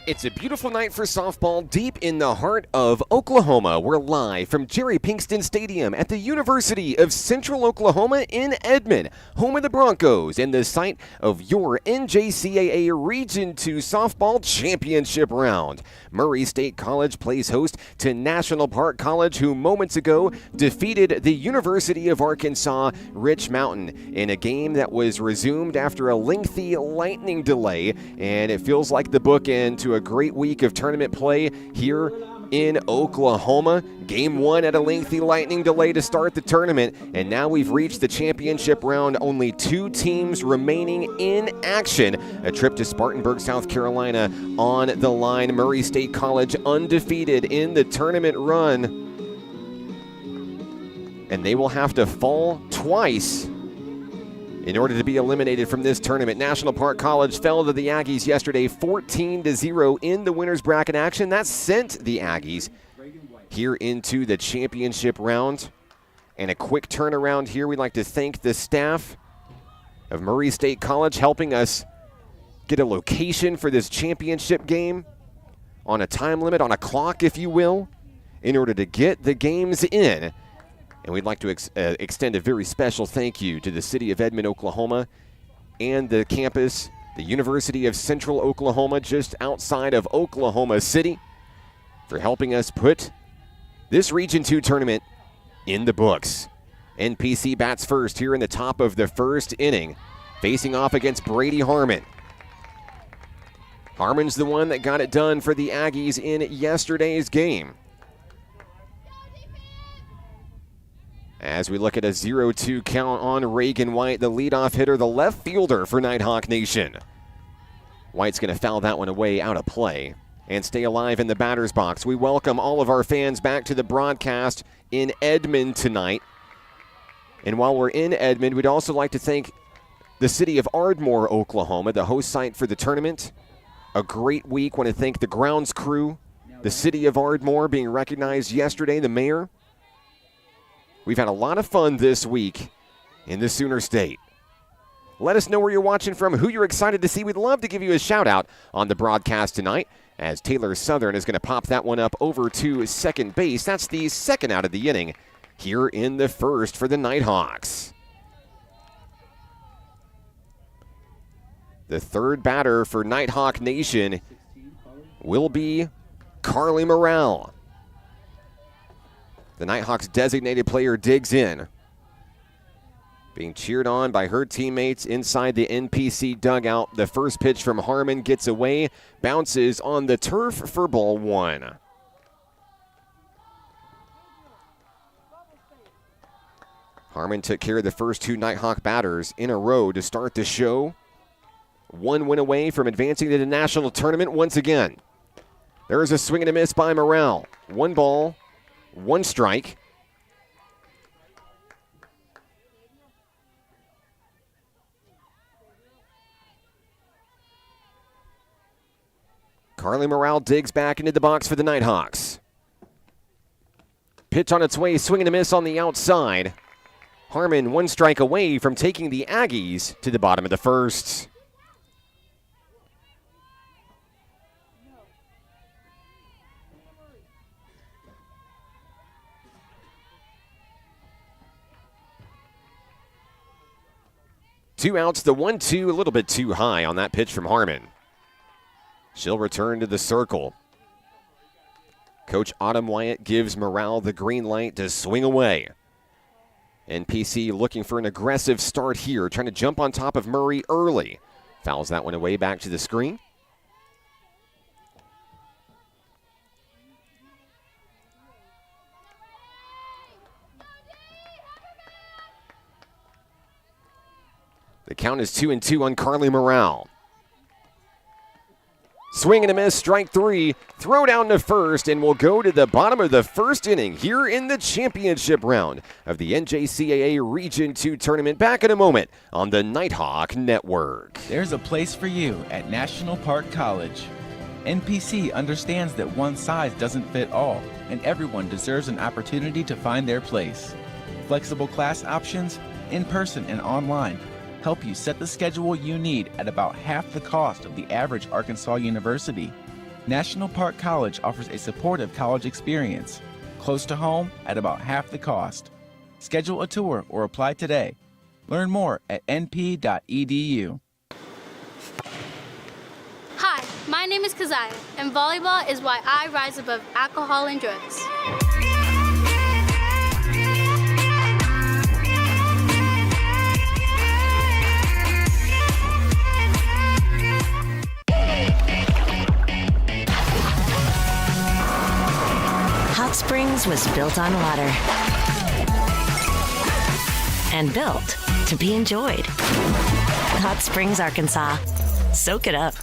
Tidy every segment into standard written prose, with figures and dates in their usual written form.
It's a beautiful night for softball deep in the heart of Oklahoma. We're live from Jerry Pinkston Stadium at the University of Central Oklahoma in Edmond, home of the Broncos and the site of your NJCAA Region 2 softball championship round. Murray State College plays host to National Park College, who moments ago defeated the University of Arkansas Rich Mountain in a game that was resumed after a lengthy lightning delay, and it feels like the bookend to a great week of tournament play here in Oklahoma. Game one at a lengthy lightning delay to start the tournament, and now we've reached the championship round. Only two teams remaining in action. A trip to Spartanburg, South Carolina on the line. Murray State College undefeated in the tournament run, and they will have to fall twice in order to be eliminated from this tournament. National Park College fell to the Aggies yesterday 14-0 in the winner's bracket action. That sent the Aggies here into the championship round. And a quick turnaround here. We'd like to thank the staff of Murray State College helping us get a location for this championship game on a time limit, on a clock, if you will, in order to get the games in. And we'd like to extend a very special thank you to the city of Edmond, Oklahoma, and the campus, the University of Central Oklahoma, just outside of Oklahoma City, for helping us put this Region 2 tournament in the books. NPC bats first here in the top of the first inning, facing off against Brady Harmon. Harmon's the one that got it done for the Aggies in yesterday's game. As we look at a 0-2 count on Reagan White, the leadoff hitter, the left fielder for Nighthawk Nation. White's going to foul that one away out of play and stay alive in the batter's box. We welcome all of our fans back to the broadcast in Edmond tonight. And while we're in Edmond, we'd also like to thank the city of Ardmore, Oklahoma, the host site for the tournament. A great week. Want to thank the grounds crew, the city of Ardmore being recognized yesterday, the mayor. We've had a lot of fun this week in the Sooner State. Let us know where you're watching from, who you're excited to see. We'd love to give you a shout-out on the broadcast tonight, as Taylor Southern is going to pop that one up over to second base. That's the second out of the inning here in the first for the Nighthawks. The third batter for Nighthawk Nation will be Carly Morrell. The Nighthawks designated player digs in, being cheered on by her teammates inside the NPC dugout. The first pitch from Harmon gets away, bounces on the turf for ball one. Harmon took care of the first two Nighthawk batters in a row to start the show. One win away from advancing to the national tournament once again. There is a swing and a miss by Morrell. One ball, one strike. Carly Morrell digs back into the box for the Nighthawks. Pitch on its way, swing and a miss on the outside. Harmon one strike away from taking the Aggies to the bottom of the first. Two outs, the 1-2, a little bit too high on that pitch from Harmon. She'll return to the circle. Coach Autumn Wyatt gives Morrell the green light to swing away. NPC looking for an aggressive start here, trying to jump on top of Murray early. Fouls that one away back to the screen. The count is 2-2 on Carly Morrell. Swing and a miss, strike three. Throw down to first, and we'll go to the bottom of the first inning here in the championship round of the NJCAA Region 2 tournament. Back in a moment on the Nighthawk Network. There's a place for you at National Park College. NPC understands that one size doesn't fit all, and everyone deserves an opportunity to find their place. Flexible class options, in person and online, help you set the schedule you need at about half the cost of the average Arkansas university. National Park College offers a supportive college experience, close to home at about half the cost. Schedule a tour or apply today. Learn more at np.edu. Hi, my name is Keziah, and volleyball is why I rise above alcohol and drugs. Hot Springs was built on water and built to be enjoyed. Hot Springs, Arkansas. Soak it up.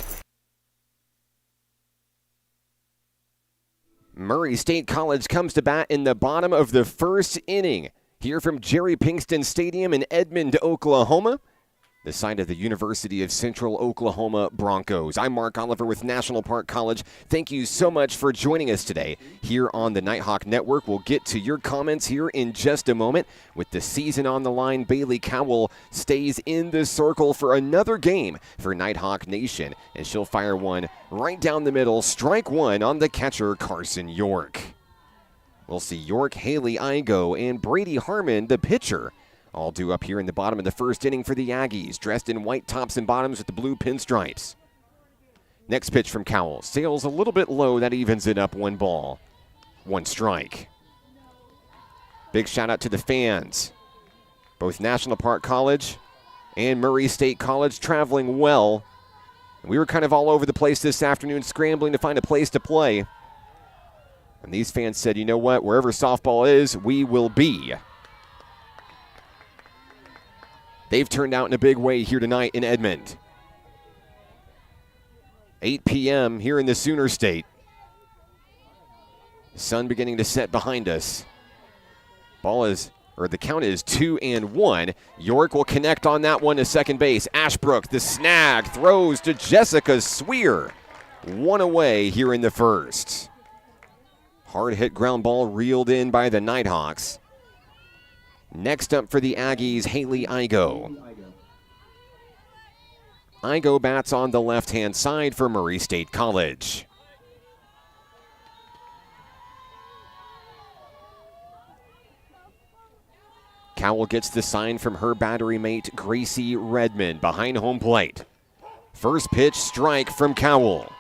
Murray State College comes to bat in the bottom of the first inning. Here from Jerry Pinkston Stadium in Edmond, Oklahoma, the site of the University of Central Oklahoma Broncos. I'm Mark Oliver with National Park College. Thank you so much for joining us today here on the Nighthawk Network. We'll get to your comments here in just a moment. With the season on the line, Bailey Cowell stays in the circle for another game for Nighthawk Nation, and she'll fire one right down the middle. Strike one on the catcher, Carson York. We'll see York, Haley Igo, and Brady Harmon, the pitcher, all due up here in the bottom of the first inning for the Aggies, dressed in white tops and bottoms with the blue pinstripes. Next pitch from Cowell. Sails a little bit low. That evens it up. 1 ball, 1 strike. Big shout out to the fans. Both National Park College and Murray State College traveling well. We were kind of all over the place this afternoon, scrambling to find a place to play. And these fans said, you know what, wherever softball is, we will be. They've turned out in a big way here tonight in Edmond. 8 p.m. here in the Sooner State. Sun beginning to set behind us. The count is 2-1. York will connect on that one to second base. Ashbrook, the snag, throws to Jessica Swear. 1 away here in the first. Hard hit ground ball reeled in by the Nighthawks. Next up for the Aggies, Haley Igo. Igo bats on the left-hand side for Murray State College. Cowell gets the sign from her battery mate, Gracie Redmond, behind home plate. First pitch, strike from Cowell.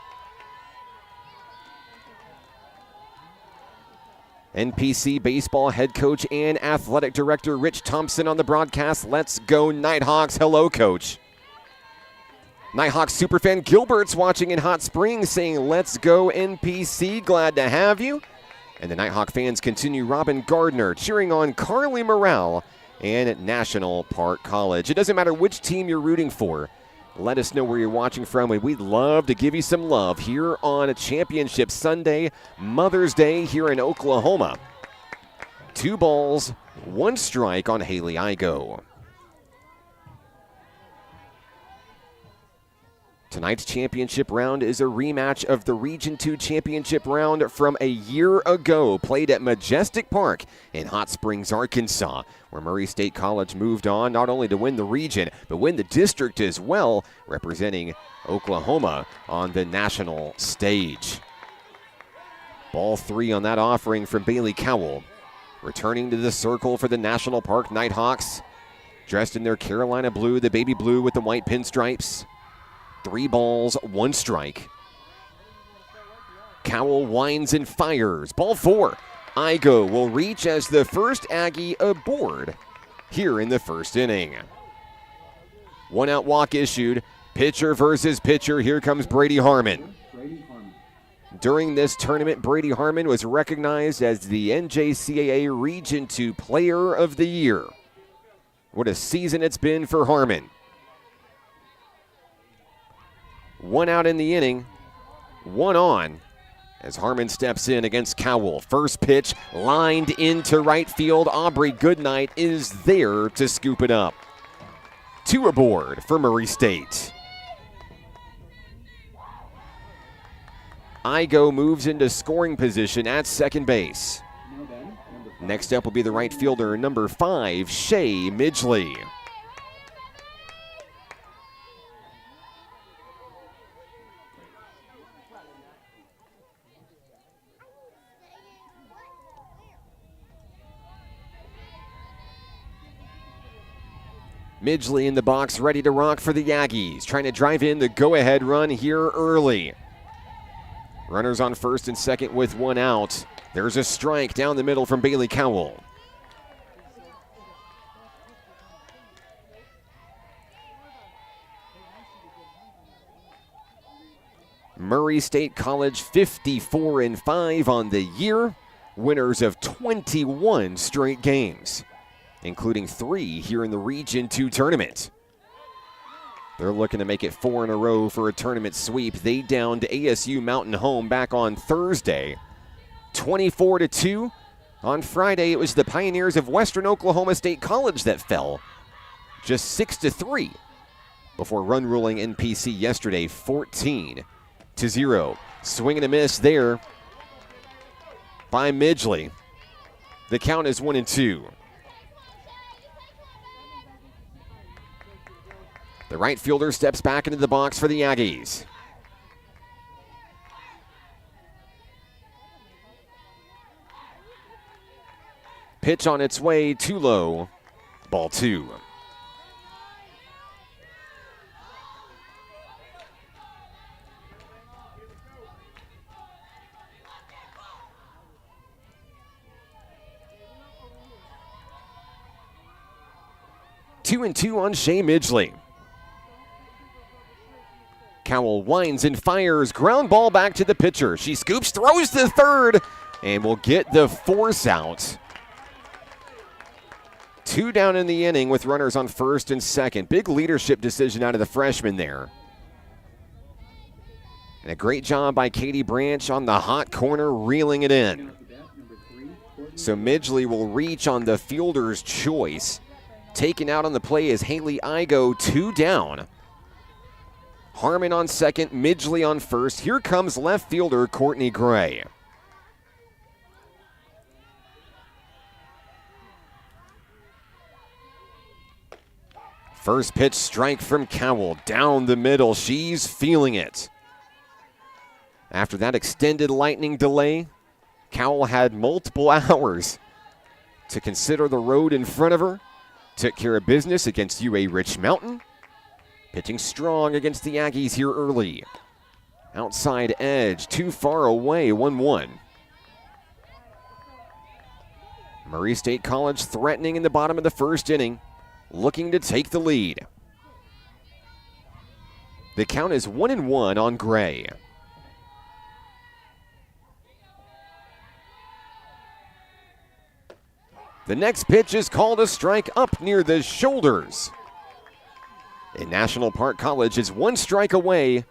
NPC baseball head coach and athletic director Rich Thompson on the broadcast. Let's go Nighthawks. Hello, coach. Nighthawks superfan Gilbert's watching in Hot Springs saying, let's go NPC. Glad to have you. And the Nighthawk fans continue. Robin Gardner cheering on Carly Morale and National Park College. It doesn't matter which team you're rooting for. Let us know where you're watching from, and we'd love to give you some love here on a Championship Sunday, Mother's Day here in Oklahoma. 2 balls, 1 strike on Haley Igo. Tonight's championship round is a rematch of the Region 2 championship round from a year ago, played at Majestic Park in Hot Springs, Arkansas, where Murray State College moved on not only to win the region, but win the district as well, representing Oklahoma on the national stage. Ball 3 on that offering from Bailey Cowell. Returning to the circle for the National Park Nighthawks, dressed in their Carolina blue, the baby blue with the white pinstripes. 3 balls, 1 strike. Cowell winds and fires. Ball 4. Igo will reach as the first Aggie aboard here in the first inning. 1 out walk issued. Pitcher versus pitcher. Here comes Brady Harmon. During this tournament, Brady Harmon was recognized as the NJCAA Region 2 Player of the Year. What a season it's been for Harmon. 1 out in the inning, 1 on as Harmon steps in against Cowell. First pitch lined into right field. Aubrey Goodnight is there to scoop it up. 2 aboard for Murray State. Igo moves into scoring position at second base. Next up will be the right fielder, number 5, Shay Midgley. Midgley in the box, ready to rock for the Aggies, trying to drive in the go-ahead run here early. Runners on first and second with one out. There's a strike down the middle from Bailey Cowell. Murray State College 54-5 on the year, winners of 21 straight games, including 3 here in the Region 2 tournament. They're looking to make it 4 in a row for a tournament sweep. They downed ASU Mountain Home back on Thursday, 24-2. On Friday, it was the Pioneers of Western Oklahoma State College that fell, just 6-3, before run ruling NPC yesterday 14-0. Swing and a miss there by Midgley. The count is 1-2. The right fielder steps back into the box for the Aggies. Pitch on its way, too low. Ball 2. Two and 2 on Shea Midgley. Cowell winds and fires. Ground ball back to the pitcher. She scoops, throws to third, and will get the force out. 2 down in the inning with runners on first and second. Big leadership decision out of the freshman there. And a great job by Katie Branch on the hot corner, reeling it in. So Midgley will reach on the fielder's choice. Taken out on the play is Haley Igo, 2 down. Harmon on second, Midgley on first. Here comes left fielder Courtney Gray. First pitch strike from Cowell, down the middle. She's feeling it. After that extended lightning delay, Cowell had multiple hours to consider the road in front of her. Took care of business against UA Rich Mountain. Pitching strong against the Aggies here early. Outside edge, too far away, 1-1. Murray State College threatening in the bottom of the first inning, looking to take the lead. The count is 1-1 on Gray. The next pitch is called a strike up near the shoulders. And National Park College is 1 strike away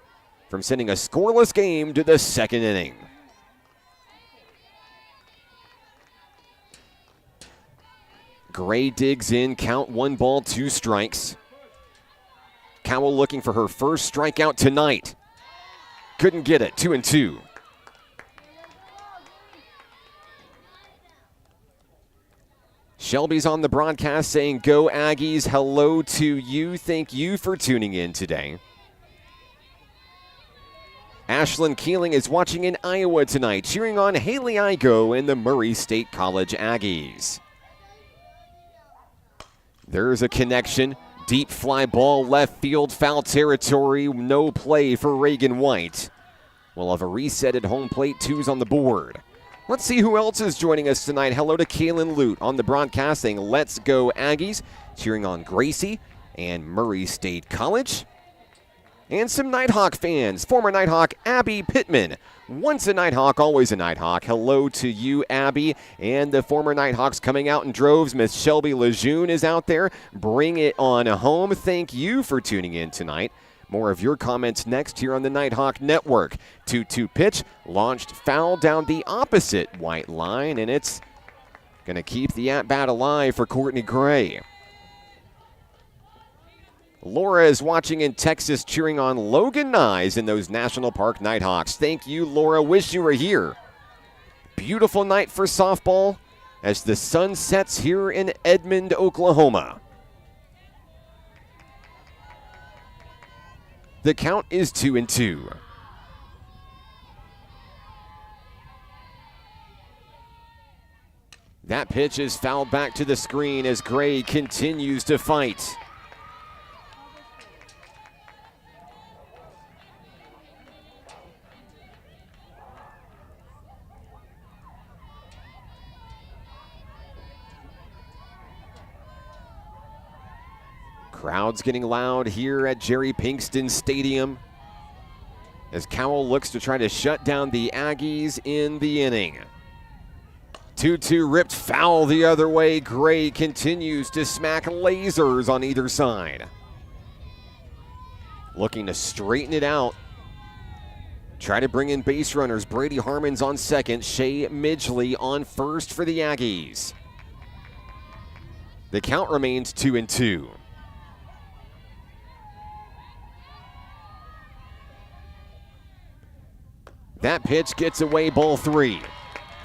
from sending a scoreless game to the second inning. Gray digs in, count 1 ball, 2 strikes. Cowell looking for her first strikeout tonight. Couldn't get it, 2-2. Shelby's on the broadcast saying, "Go Aggies, hello to you. Thank you for tuning in today." Ashlyn Keeling is watching in Iowa tonight, cheering on Haley Igo and the Murray State College Aggies. There's a connection. Deep fly ball, left field, foul territory. No play for Reagan White. We'll have a reset at home plate. 2's on the board. Let's see who else is joining us tonight. Hello to Kaylin Lute on the broadcast saying, "Let's go Aggies," cheering on Gracie and Murray State College. And some Nighthawk fans. Former Nighthawk Abby Pittman. Once a Nighthawk, always a Nighthawk. Hello to you, Abby. And the former Nighthawks coming out in droves. Miss Shelby Lejeune is out there. Bring it on home. Thank you for tuning in tonight. More of your comments next here on the Nighthawk Network. 2-2 pitch, launched foul down the opposite white line, and it's going to keep the at-bat alive for Courtney Gray. Laura is watching in Texas, cheering on Logan Nyes and those National Park Nighthawks. Thank you, Laura. Wish you were here. Beautiful night for softball as the sun sets here in Edmond, Oklahoma. The count is 2-2. That pitch is fouled back to the screen as Gray continues to fight. Crowds getting loud here at Jerry Pinkston Stadium as Cowell looks to try to shut down the Aggies in the inning. 2-2 ripped foul the other way. Gray continues to smack lasers on either side. Looking to straighten it out. Try to bring in base runners. Brady Harmon's on second. Shea Midgley on first for the Aggies. The count remains 2-2. That pitch gets away, ball 3.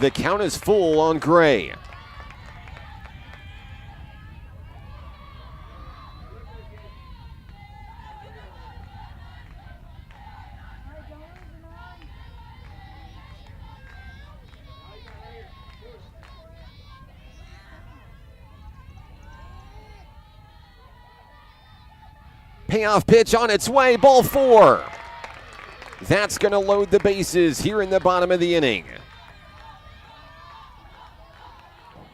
The count is full on Gray. Payoff pitch on its way, ball 4. That's going to load the bases here in the bottom of the inning.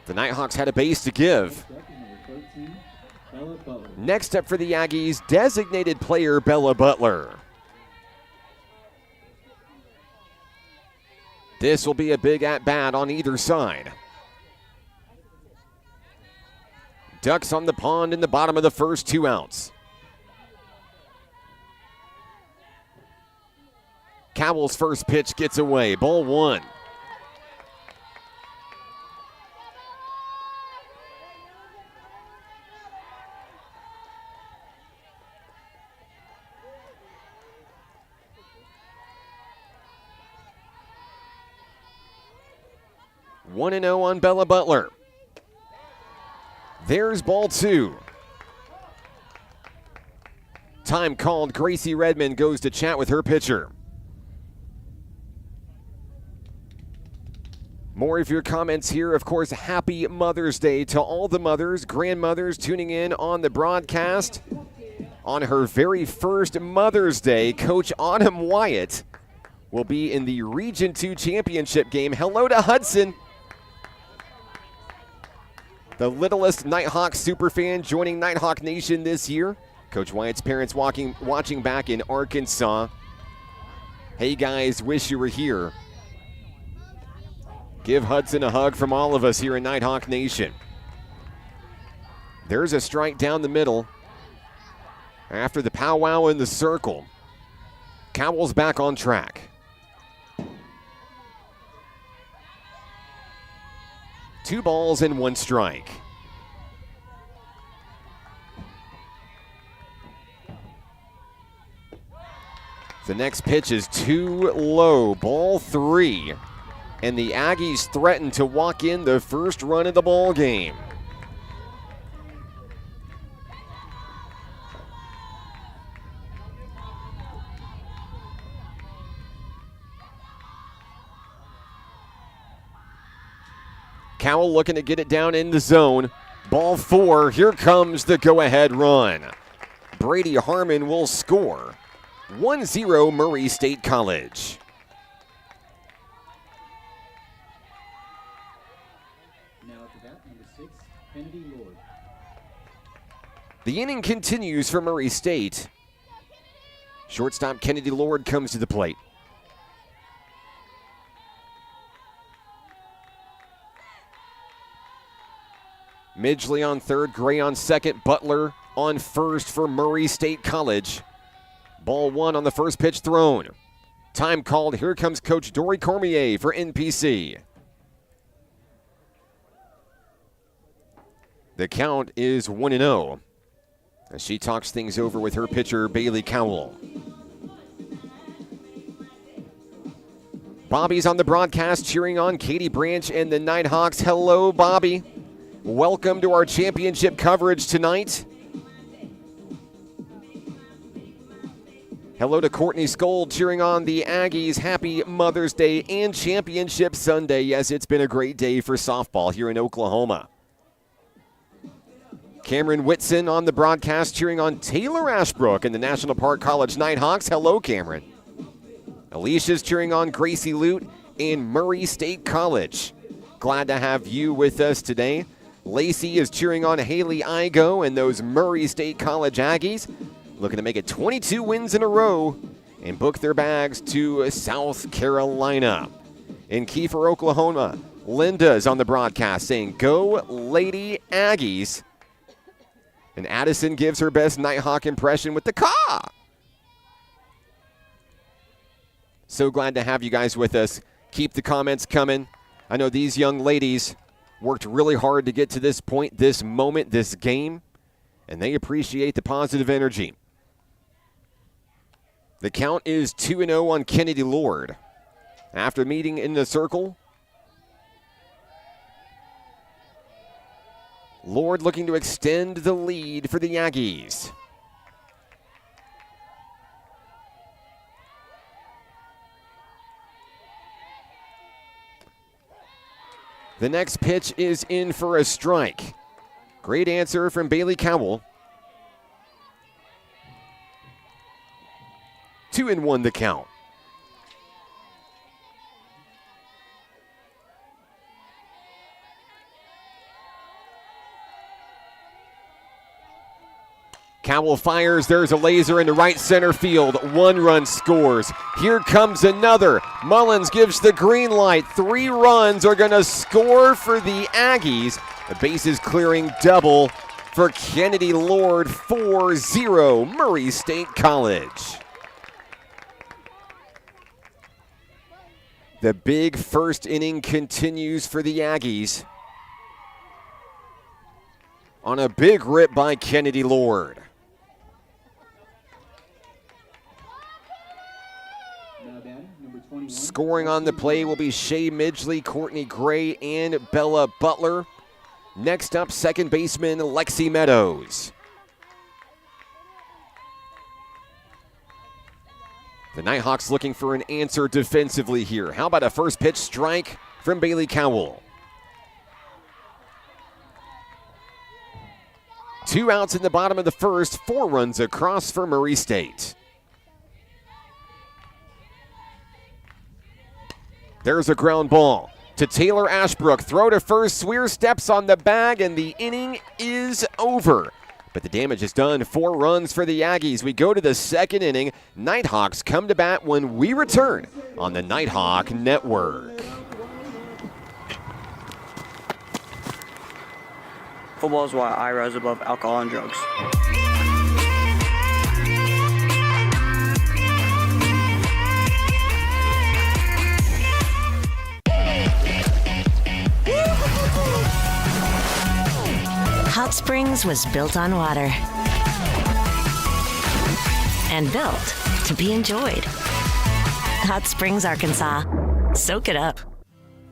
The Nighthawks had a base to give. Next up for the Aggies, designated player Bella Butler. This will be a big at-bat on either side. Ducks on the pond in the bottom of the first, 2 outs. Cowell's first pitch gets away, ball 1. One and 0 on Bella Butler. There's ball 2. Time called. Gracie Redmond goes to chat with her pitcher. More of your comments here. Of course, happy Mother's Day to all the mothers, grandmothers tuning in on the broadcast. On her very first Mother's Day, Coach Autumn Wyatt will be in the Region 2 championship game. Hello to Hudson. The littlest Nighthawk superfan joining Nighthawk Nation this year. Coach Wyatt's parents watching back in Arkansas. Hey guys, wish you were here. Give Hudson a hug from all of us here in Nighthawk Nation. There's a strike down the middle. After the powwow in the circle, Cowell's back on track. 2 balls and 1 strike. The next pitch is too low, ball 3. And the Aggies threaten to walk in the first run of the ball game. Cowell looking to get it down in the zone. Ball 4, here comes the go-ahead run. Brady Harmon will score. 1-0 Murray State College. The inning continues for Murray State. Shortstop Kennedy Lord comes to the plate. Midgley on third, Gray on second, Butler on first for Murray State College. Ball 1 on the first pitch thrown. Time called. Here comes Coach Dory Cormier for NPC. The count is 1-0 as she talks things over with her pitcher, Bailey Cowell. Bobby's on the broadcast cheering on Katie Branch and the Nighthawks. Hello, Bobby. Welcome to our championship coverage tonight. Hello to Courtney Skold cheering on the Aggies. Happy Mother's Day and Championship Sunday. Yes, it's been a great day for softball here in Oklahoma. Cameron Whitson on the broadcast cheering on Taylor Ashbrook and the National Park College Nighthawks. Hello, Cameron. Alicia's cheering on Gracie Lute and Murray State College. Glad to have you with us today. Lacey is cheering on Haley Igo and those Murray State College Aggies, looking to make it 22 wins in a row and book their bags to South Carolina. In Kiefer, Oklahoma, Linda is on the broadcast saying, "Go Lady Aggies." And Addison gives her best Nighthawk impression with the caw. So glad to have you guys with us. Keep the comments coming. I know these young ladies worked really hard to get to this point, this moment, this game, and they appreciate the positive energy. The count is 2-0 on Kennedy Lord. After meeting in the circle, Lord looking to extend the lead for the Aggies. The next pitch is in for a strike. Great answer from Bailey Cowell. 2-1 the count. Cowell fires, there's a laser into right center field. 1 run scores. Here comes another. Mullins gives the green light. 3 runs are going to score for the Aggies. The bases clearing double for Kennedy Lord. 4-0 Murray State College. The big first inning continues for the Aggies on a big rip by Kennedy Lord. Scoring on the play will be Shay Midgley, Courtney Gray, and Bella Butler. Next up, second baseman Lexi Meadows. The Nighthawks looking for an answer defensively here. How about a first pitch strike from Bailey Cowell? 2 outs in the bottom of the first, 4 runs across for Murray State. There's a ground ball to Taylor Ashbrook. Throw to first. Swear steps on the bag, and the inning is over. But the damage is done. 4 runs for the Aggies. We go to the second inning. Nighthawks come to bat when we return on the Nighthawk Network. Football is why I rise above alcohol and drugs. Hot Springs was built on water and built to be enjoyed. Hot Springs, Arkansas. Soak it up.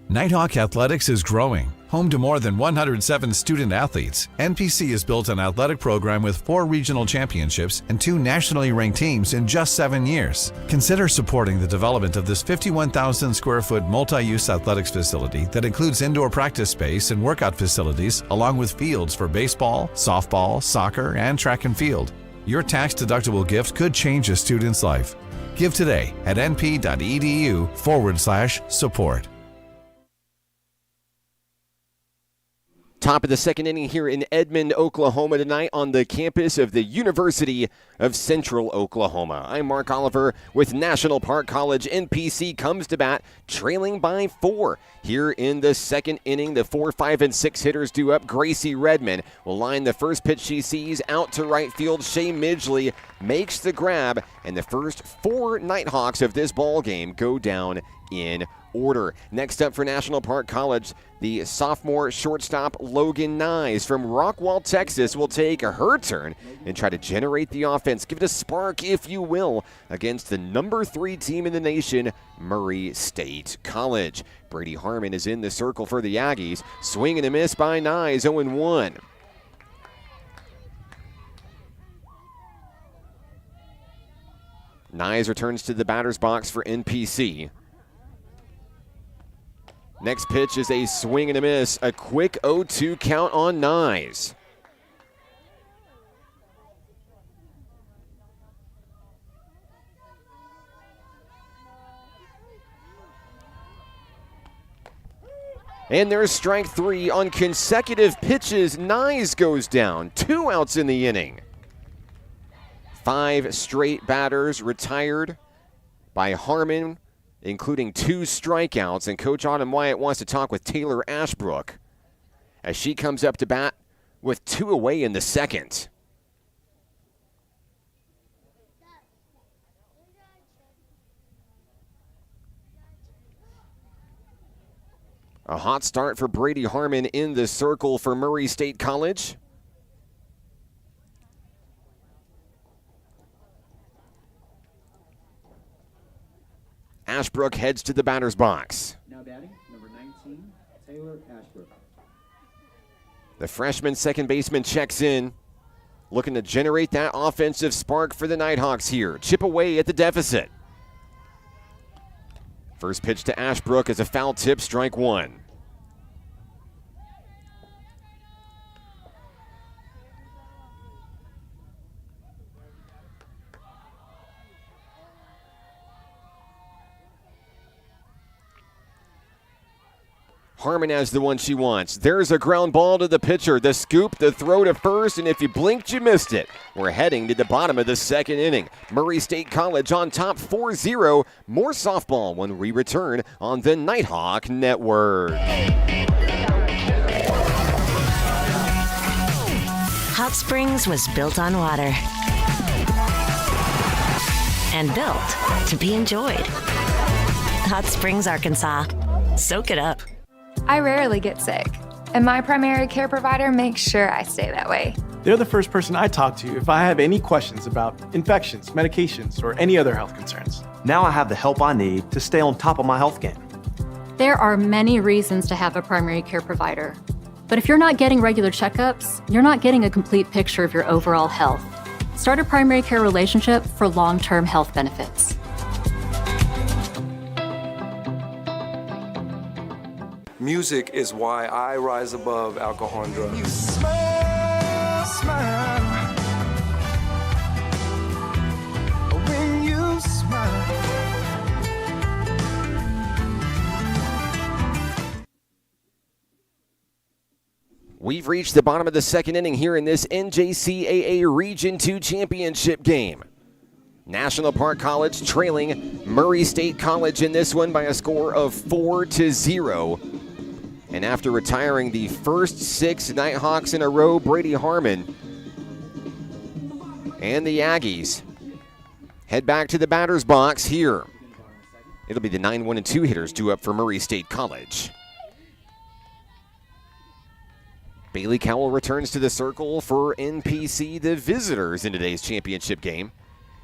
Nighthawk Athletics is growing. Home to more than 107 student athletes, NPC has built an athletic program with 4 regional championships and 2 nationally ranked teams in just 7 years. Consider supporting the development of this 51,000 square foot multi-use athletics facility that includes indoor practice space and workout facilities, along with fields for baseball, softball, soccer, and track and field. Your tax-deductible gift could change a student's life. Give today at np.edu/support. Top of the second inning here in Edmond, Oklahoma tonight on the campus of the University of Central Oklahoma. I'm Mark Oliver with National Park College. NPC comes to bat, trailing by 4. Here in the second inning, the 4, 5, and 6 hitters due up. Gracie Redmond will line the first pitch she sees out to right field. Shay Midgley makes the grab, and the first 4 Nighthawks of this ball game go down in order. Next up for National Park College, the sophomore shortstop Logan Nyes from Rockwall, Texas will take her turn and try to generate the offense. Give it a spark, if you will, against the number 3 team in the nation, Murray State College. Brady Harmon is in the circle for the Aggies. Swing and a miss by Nyes, 0-1. Nyes returns to the batter's box for NPC. Next pitch is a swing and a miss. A quick 0-2 count on Nyes. And there's strike 3 on consecutive pitches. Nyes goes down. 2 outs in the inning. 5 straight batters retired by Harmon, including 2 strikeouts. And Coach Autumn Wyatt wants to talk with Taylor Ashbrook as she comes up to bat with 2 away in the second. A hot start for Brady Harmon in the circle for Murray State College. Ashbrook heads to the batter's box. Now batting, number 19, Taylor Ashbrook. The freshman second baseman checks in, looking to generate that offensive spark for the Nighthawks here. Chip away at the deficit. First pitch to Ashbrook is a foul tip, strike 1. Harmon has the one she wants. There's a ground ball to the pitcher. The scoop, the throw to first, and if you blinked, you missed it. We're heading to the bottom of the second inning. Murray State College on top 4-0. More softball when we return on the Nighthawk Network. Hot Springs was built on water and built to be enjoyed. Hot Springs, Arkansas. Soak it up. I rarely get sick, and my primary care provider makes sure I stay that way. They're the first person I talk to if I have any questions about infections, medications, or any other health concerns. Now I have the help I need to stay on top of my health game. There are many reasons to have a primary care provider, but if you're not getting regular checkups, you're not getting a complete picture of your overall health. Start a primary care relationship for long-term health benefits. Music is why I rise above alcohol and drugs. You smile, smile. When you smile. We've reached the bottom of the second inning here in this NJCAA Region 2 championship game. National Park College trailing Murray State College in this one by a score of 4-0. And after retiring the first 6 Nighthawks in a row, Brady Harmon and the Aggies head back to the batter's box here. It'll be the 9-1-2 hitters due up for Murray State College. Bailey Cowell returns to the circle for NPC, the visitors in today's championship game.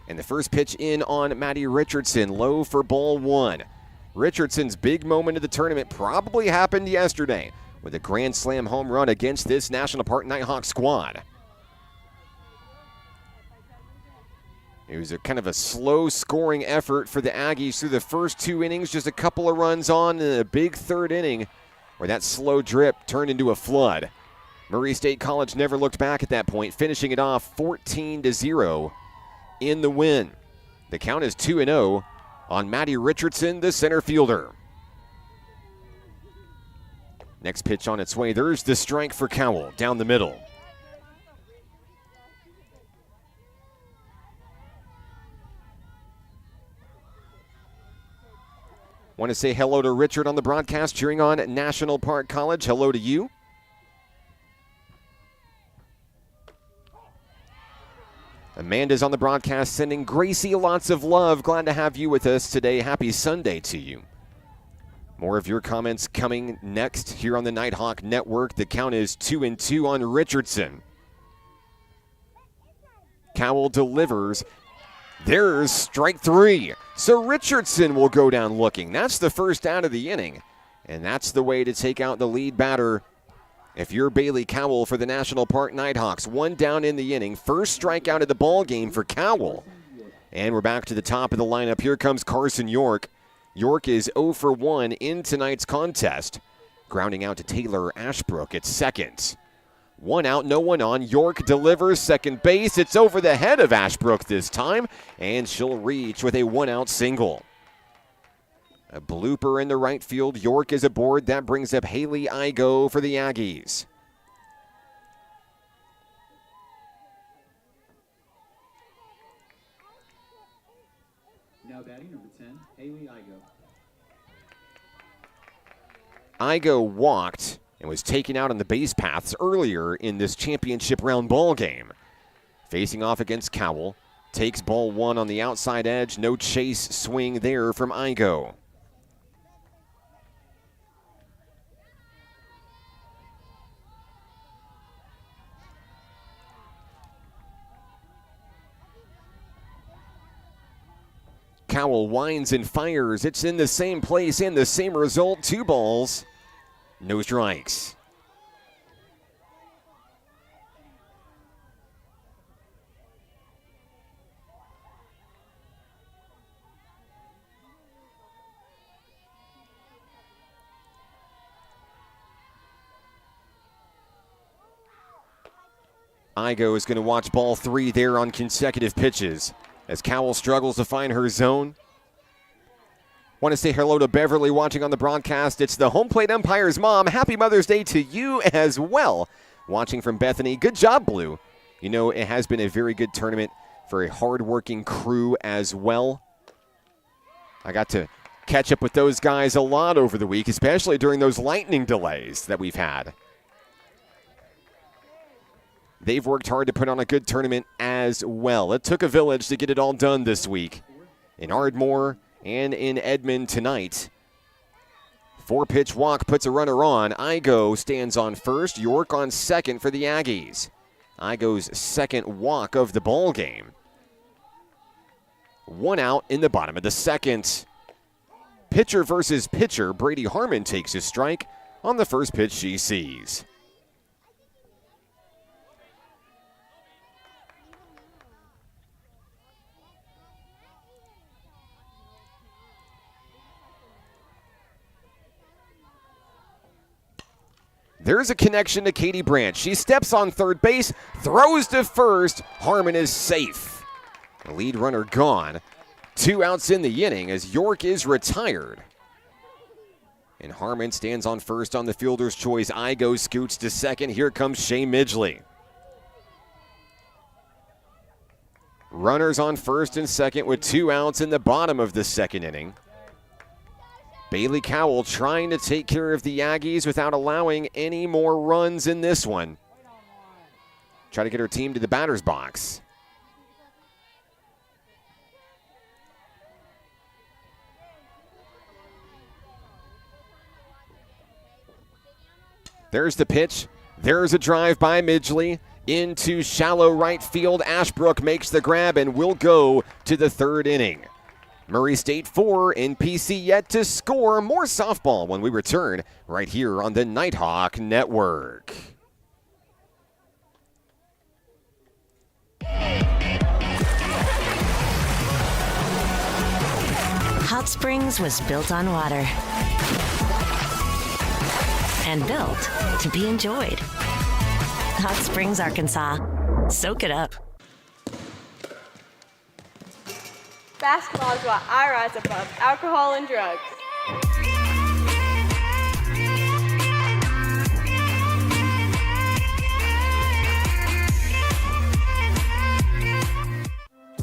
And the first pitch in on Maddie Richardson, low for ball 1. Richardson's big moment of the tournament probably happened yesterday with a grand slam home run against this National Park Nighthawk squad. It was a kind of a slow scoring effort for the Aggies through the first 2 innings, just a couple of runs on in a big third inning where that slow drip turned into a flood. Murray State College never looked back at that point, finishing it off 14-0 in the win. The count is 2-0 on Maddie Richardson, the center fielder. Next pitch on its way. There's the strike for Cowell down the middle. Want to say hello to Richard on the broadcast, cheering on National Park College. Hello to you. Amanda's on the broadcast, sending Gracie lots of love. Glad to have you with us today. Happy Sunday to you. More of your comments coming next here on the Nighthawk Network. The count is 2-2 on Richardson. Cowell delivers. There's strike 3. So Richardson will go down looking. That's the first out of the inning. And that's the way to take out the lead batter if you're Bailey Cowell for the National Park Nighthawks. 1 down in the inning. First strikeout of the ball game for Cowell. And we're back to the top of the lineup. Here comes Carson York. York is 0 for 1 in tonight's contest. Grounding out to Taylor Ashbrook at second. 1 out, no one on. York delivers second base. It's over the head of Ashbrook this time. And she'll reach with a 1-out single. A blooper in the right field. York is aboard. That brings up Haley Igo for the Aggies. Now batting number 10, Haley Igo. Igo walked and was taken out on the base paths earlier in this championship round ball game. Facing off against Cowell. Takes ball one on the outside edge. No chase swing there from Igo. Cowell winds and fires. It's in the same place and the same result. 2 balls, no strikes. Igo is going to watch ball 3 there on consecutive pitches as Cowell struggles to find her zone. Want to say hello to Beverly watching on the broadcast. It's the home plate umpire's mom. Happy Mother's Day to you as well. Watching from Bethany. Good job, Blue. You know, it has been a very good tournament for a hard-working crew as well. I got to catch up with those guys a lot over the week, especially during those lightning delays that we've had. They've worked hard to put on a good tournament as well. It took a village to get it all done this week. In Ardmore and in Edmond tonight. 4-pitch walk puts a runner on. Igo stands on first. York on second for the Aggies. Igo's second walk of the ball game. 1 out in the bottom of the second. Pitcher versus pitcher. Brady Harmon takes his strike on the first pitch she sees. There's a connection to Katie Branch. She steps on third base, throws to first. Harmon is safe. The lead runner gone. 2 outs in the inning as York is retired. And Harmon stands on first on the fielder's choice. Igo scoots to second. Here comes Shea Midgley. Runners on first and second with 2 outs in the bottom of the second inning. Bailey Cowell trying to take care of the Aggies without allowing any more runs in this one. Try to get her team to the batter's box. There's the pitch. There's a drive by Midgley into shallow right field. Ashbrook makes the grab and will go to the third inning. Murray State 4, NPC yet to score. More softball when we return right here on the Nighthawk Network. Hot Springs was built on water and built to be enjoyed. Hot Springs, Arkansas. Soak it up. Basketball is why I rise above alcohol and drugs.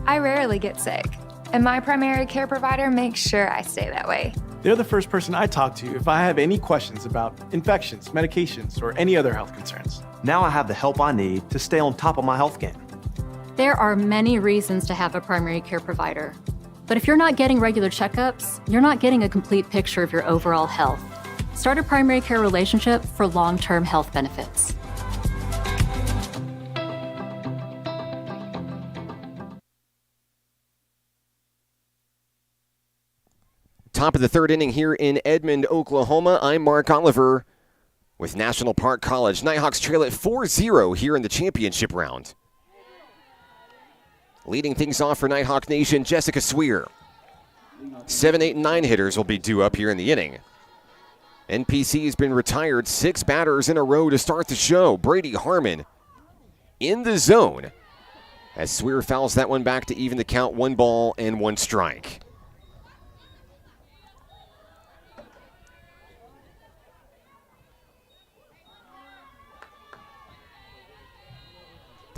I rarely get sick, and my primary care provider makes sure I stay that way. They're the first person I talk to if I have any questions about infections, medications, or any other health concerns. Now I have the help I need to stay on top of my health game. There are many reasons to have a primary care provider. But if you're not getting regular checkups, you're not getting a complete picture of your overall health. Start a primary care relationship for long-term health benefits. Top of the third inning here in Edmond, Oklahoma. I'm Mark Oliver with National Park College. Nighthawks trail at 4-0 here in the championship round. Leading things off for Nighthawk Nation, Jessica Sweer. 7, 8, and 9 hitters will be due up here in the inning. NPC has been retired 6 batters in a row to start the show. Brady Harmon in the zone as Sweer fouls that one back to even the count. 1 ball and 1 strike.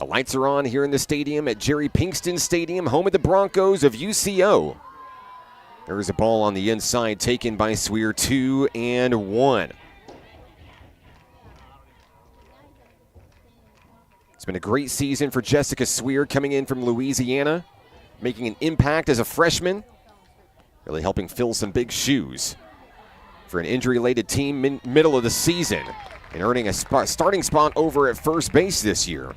The lights are on here in the stadium at Jerry Pinkston Stadium, home of the Broncos of UCO. There's a ball on the inside taken by Sweer, 2-1. It's been a great season for Jessica Sweer, coming in from Louisiana, making an impact as a freshman, really helping fill some big shoes for an injury-laden team middle of the season, and earning a starting spot over at first base this year.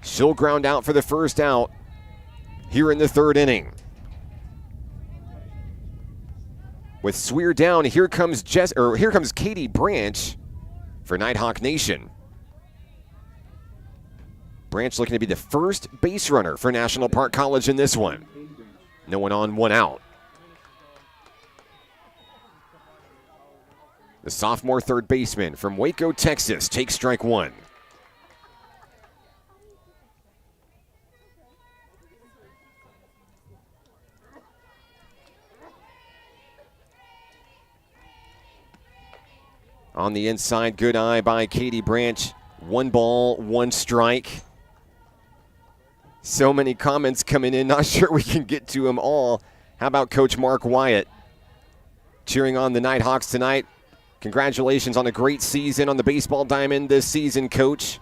She'll ground out for the first out here in the third inning. With Sweer down, here comes Katie Branch for Nighthawk Nation. Branch looking to be the first base runner for National Park College in this one. No one on, one out. The sophomore third baseman from Waco, Texas, takes strike one. On the inside, good eye by Katie Branch. 1 ball, 1 strike. So many comments coming in, not sure we can get to them all. How about Coach Mark Wyatt cheering on the Nighthawks tonight? Congratulations on a great season on the baseball diamond this season, Coach.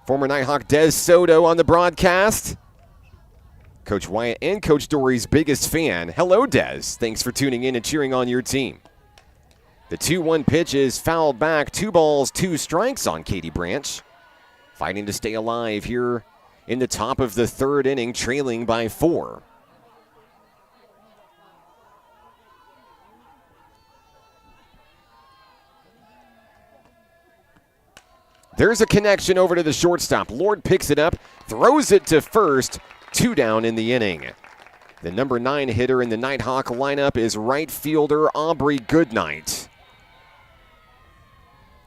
Former Nighthawk Des Soto on the broadcast. Coach Wyatt and Coach Dory's biggest fan. Hello, Des. Thanks for tuning in and cheering on your team. The 2-1 pitch is fouled back. 2 balls, 2 strikes on Katie Branch. Fighting to stay alive here in the top of the third inning, trailing by 4. There's a connection over to the shortstop. Lord picks it up, throws it to first. 2 down in the inning. The number 9 hitter in the Nighthawk lineup is right fielder Aubrey Goodnight.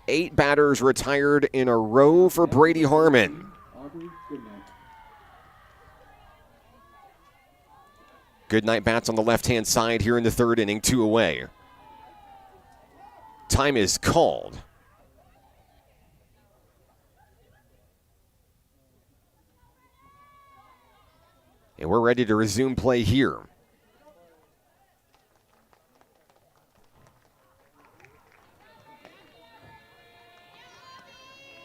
8 batters retired in a row for Brady Harmon. Goodnight bats on the left-hand side here in the third inning, 2 away. Time is called. And we're ready to resume play here.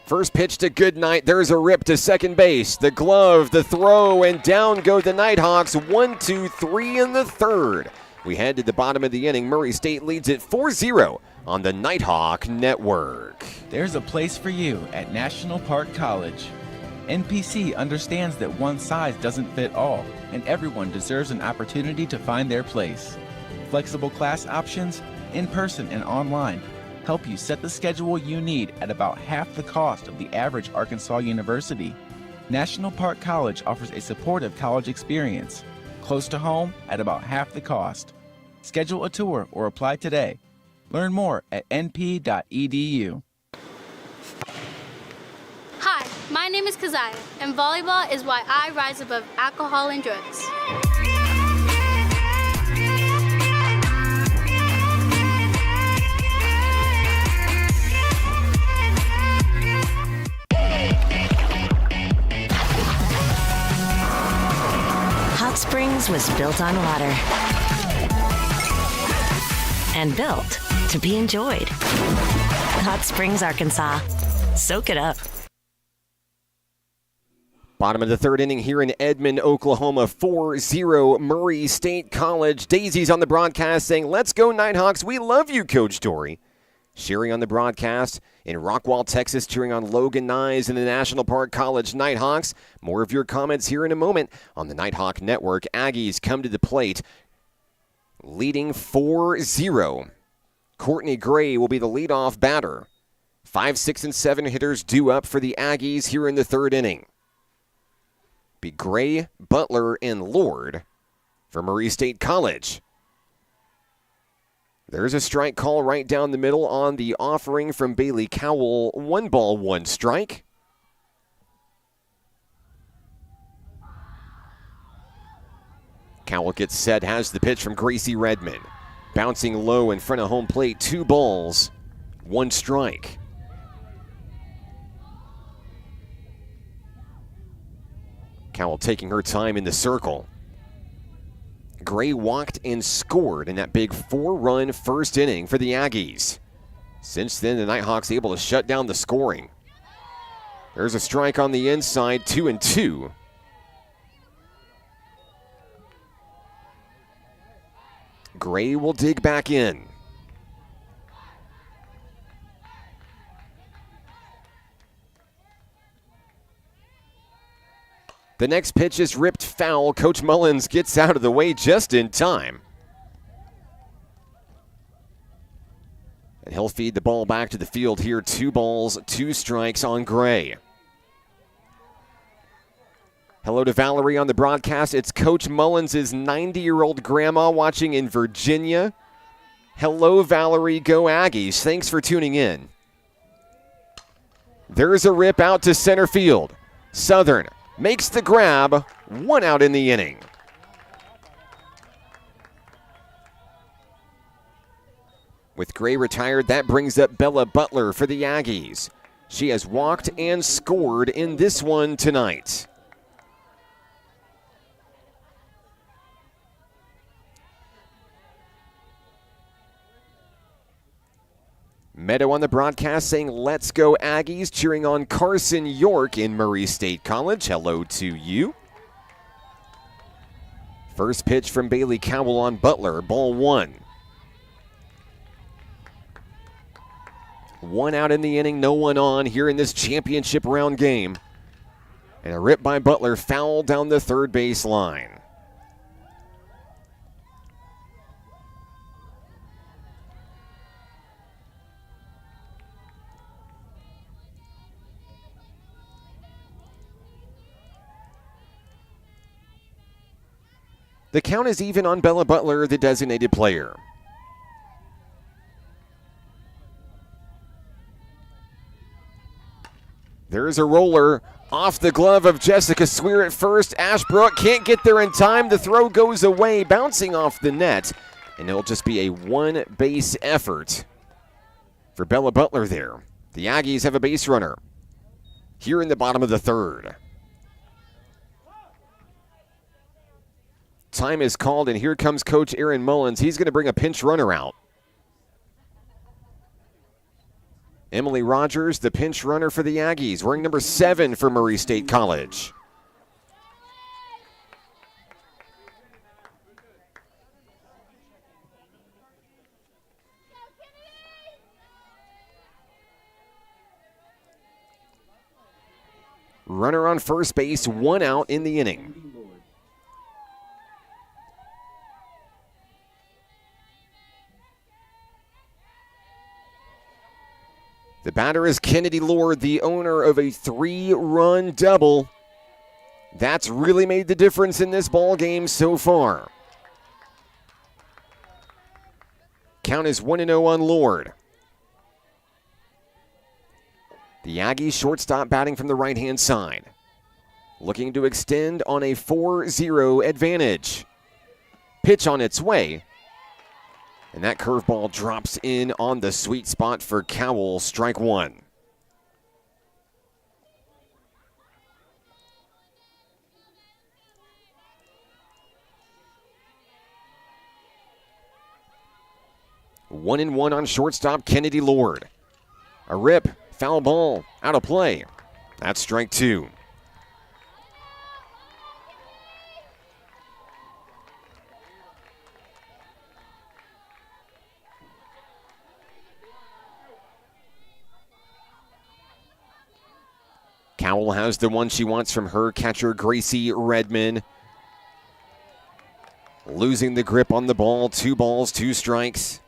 First pitch to Goodnight. There's a rip to second base. The glove, the throw, and down go the Nighthawks. 1, 2, 3 in the third. We head to the bottom of the inning. Murray State leads it 4-0 on the Nighthawk Network. There's a place for you at National Park College. NPC understands that one size doesn't fit all, and everyone deserves an opportunity to find their place. Flexible class options, in person and online, help you set the schedule you need at about half the cost of the average Arkansas university. National Park College offers a supportive college experience, close to home at about half the cost. Schedule a tour or apply today. Learn more at np.edu. Hi, my name is Keziah, and volleyball is why I rise above alcohol and drugs. Hot Springs was built on water and built to be enjoyed. Hot Springs, Arkansas. Soak it up. Bottom of the third inning here in Edmond, Oklahoma, 4-0 Murray State College. Daisy's on the broadcast saying, "Let's go Nighthawks. We love you, Coach Dory." Sherry on the broadcast in Rockwall, Texas, cheering on Logan Nyes and the National Park College Nighthawks. More of your comments here in a moment on the Nighthawk Network. Aggies come to the plate, leading 4-0. Courtney Gray will be the leadoff batter. 5, 6, and 7 hitters due up for the Aggies here in the third inning. Be Gray, Butler, and Lord for Murray State College. There's a strike call right down the middle on the offering from Bailey Cowell. 1 ball, 1 strike. Cowell gets set, has the pitch from Gracie Redmond. Bouncing low in front of home plate, 2 balls, 1 strike. Cowell taking her time in the circle. Gray walked and scored in that big 4-run first inning for the Aggies. Since then, the Nighthawks able to shut down the scoring. There's a strike on the inside, 2-2. Gray will dig back in. The next pitch is ripped foul. Coach Mullins gets out of the way just in time. And he'll feed the ball back to the field here. 2 balls, 2 strikes on Gray. Hello to Valerie on the broadcast. It's Coach Mullins' 90-year-old grandma watching in Virginia. Hello, Valerie. Go Aggies. Thanks for tuning in. There's a rip out to center field. Southern makes the grab. 1 out in the inning. With Gray retired, that brings up Bella Butler for the Aggies. She has walked and scored in this one tonight. Meadow on the broadcast saying, "Let's go Aggies," cheering on Carson York in Murray State College. Hello to you. First pitch from Bailey Cowell on Butler, ball 1. 1 out in the inning, no one on here in this championship round game. And a rip by Butler, foul down the third base line. The count is even on Bella Butler, the designated player. There's a roller off the glove of Jessica Swear at first. Ashbrook can't get there in time. The throw goes away, bouncing off the net. And it'll just be a 1-base effort for Bella Butler there. The Aggies have a base runner here in the bottom of the third. Time is called, and here comes Coach Aaron Mullins. He's going to bring a pinch runner out. Emily Rogers, the pinch runner for the Aggies, wearing number 7 for Murray State College. Runner on first base, 1 out in the inning. The batter is Kennedy Lord, the owner of a 3-run double. That's really made the difference in this ball game so far. Count is 1-0 on Lord. The Aggies shortstop batting from the right-hand side, looking to extend on a 4-0 advantage. Pitch on its way. And that curveball drops in on the sweet spot for Cowell, strike 1. One and one on shortstop, Kennedy Lord. A rip, foul ball, out of play. That's strike 2. Cowell has the one she wants from her catcher, Gracie Redman. Losing the grip on the ball, 2 balls, 2 strikes.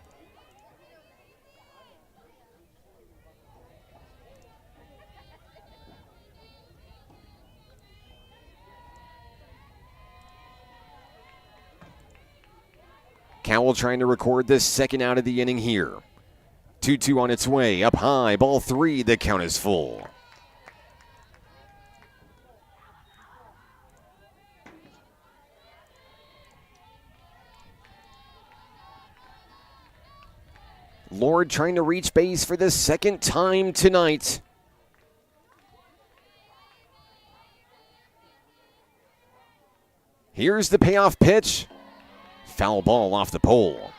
Cowell trying to record this second out of the inning here. 2-2 on its way, up high, ball 3, the count is full. Lord trying to reach base for the second time tonight. Here's the payoff pitch. Foul ball off the pole.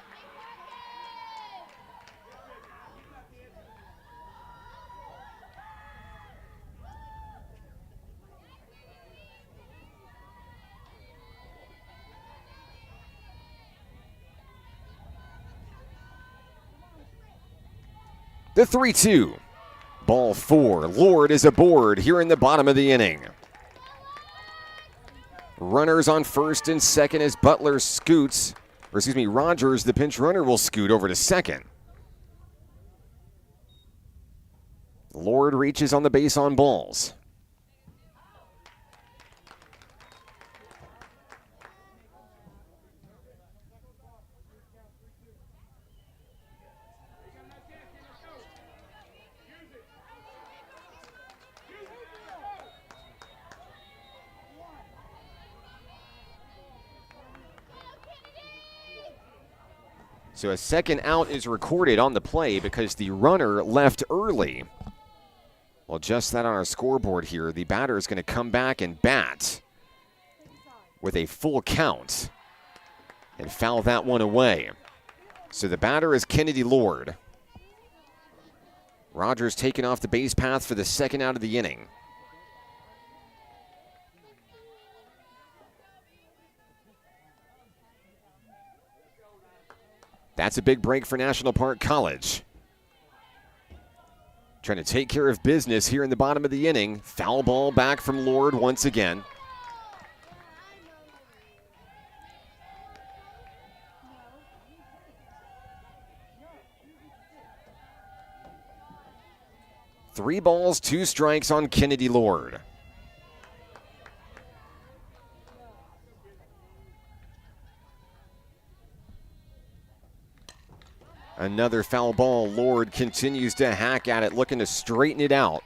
The 3-2. Ball 4. Lord is aboard here in the bottom of the inning. Runners on first and second as Butler scoots. Rogers, the pinch runner, will scoot over to second. Lord reaches on the base on balls. So a second out is recorded on the play because the runner left early. Well, just that on our scoreboard here. The batter is going to come back and bat with a full count and foul that one away. So the batter is Kennedy Lord. Rogers taken off the base path for the second out of the inning. That's a big break for National Park College. Trying to take care of business here in the bottom of the inning. Foul ball back from Lord once again. Three balls, 2 strikes on Kennedy Lord. Another foul ball. Lord continues to hack at it, looking to straighten it out.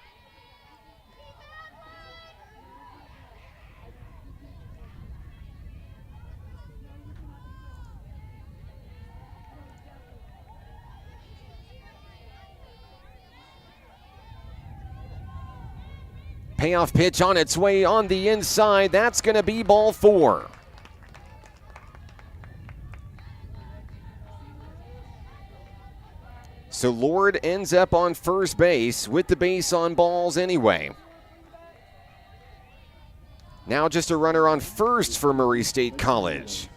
Payoff pitch on its way on the inside. That's going to be ball 4. So Lord ends up on first base with the base on balls anyway. Now just a runner on first for Murray State College.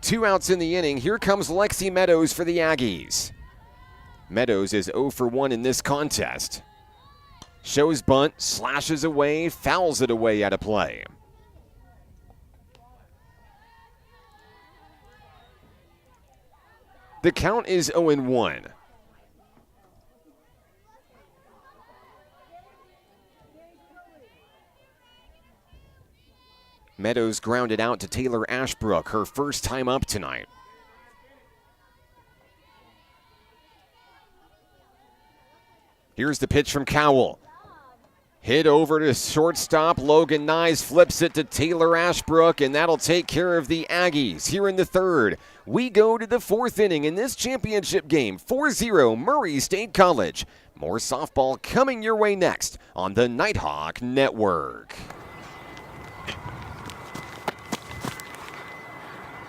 2 outs in the inning. Here comes Lexi Meadows for the Aggies. Meadows is 0 for 1 in this contest. Shows bunt, slashes away, fouls it away out of play. The count is 0-1. Meadows grounded out to Taylor Ashbrook, her first time up tonight. Here's the pitch from Cowell. Hit over to shortstop. Logan Nyes flips it to Taylor Ashbrook, and that'll take care of the Aggies here in the third. We go to the 4th inning in this championship game. 4-0 Murray State College. More softball coming your way next on the Nighthawk Network.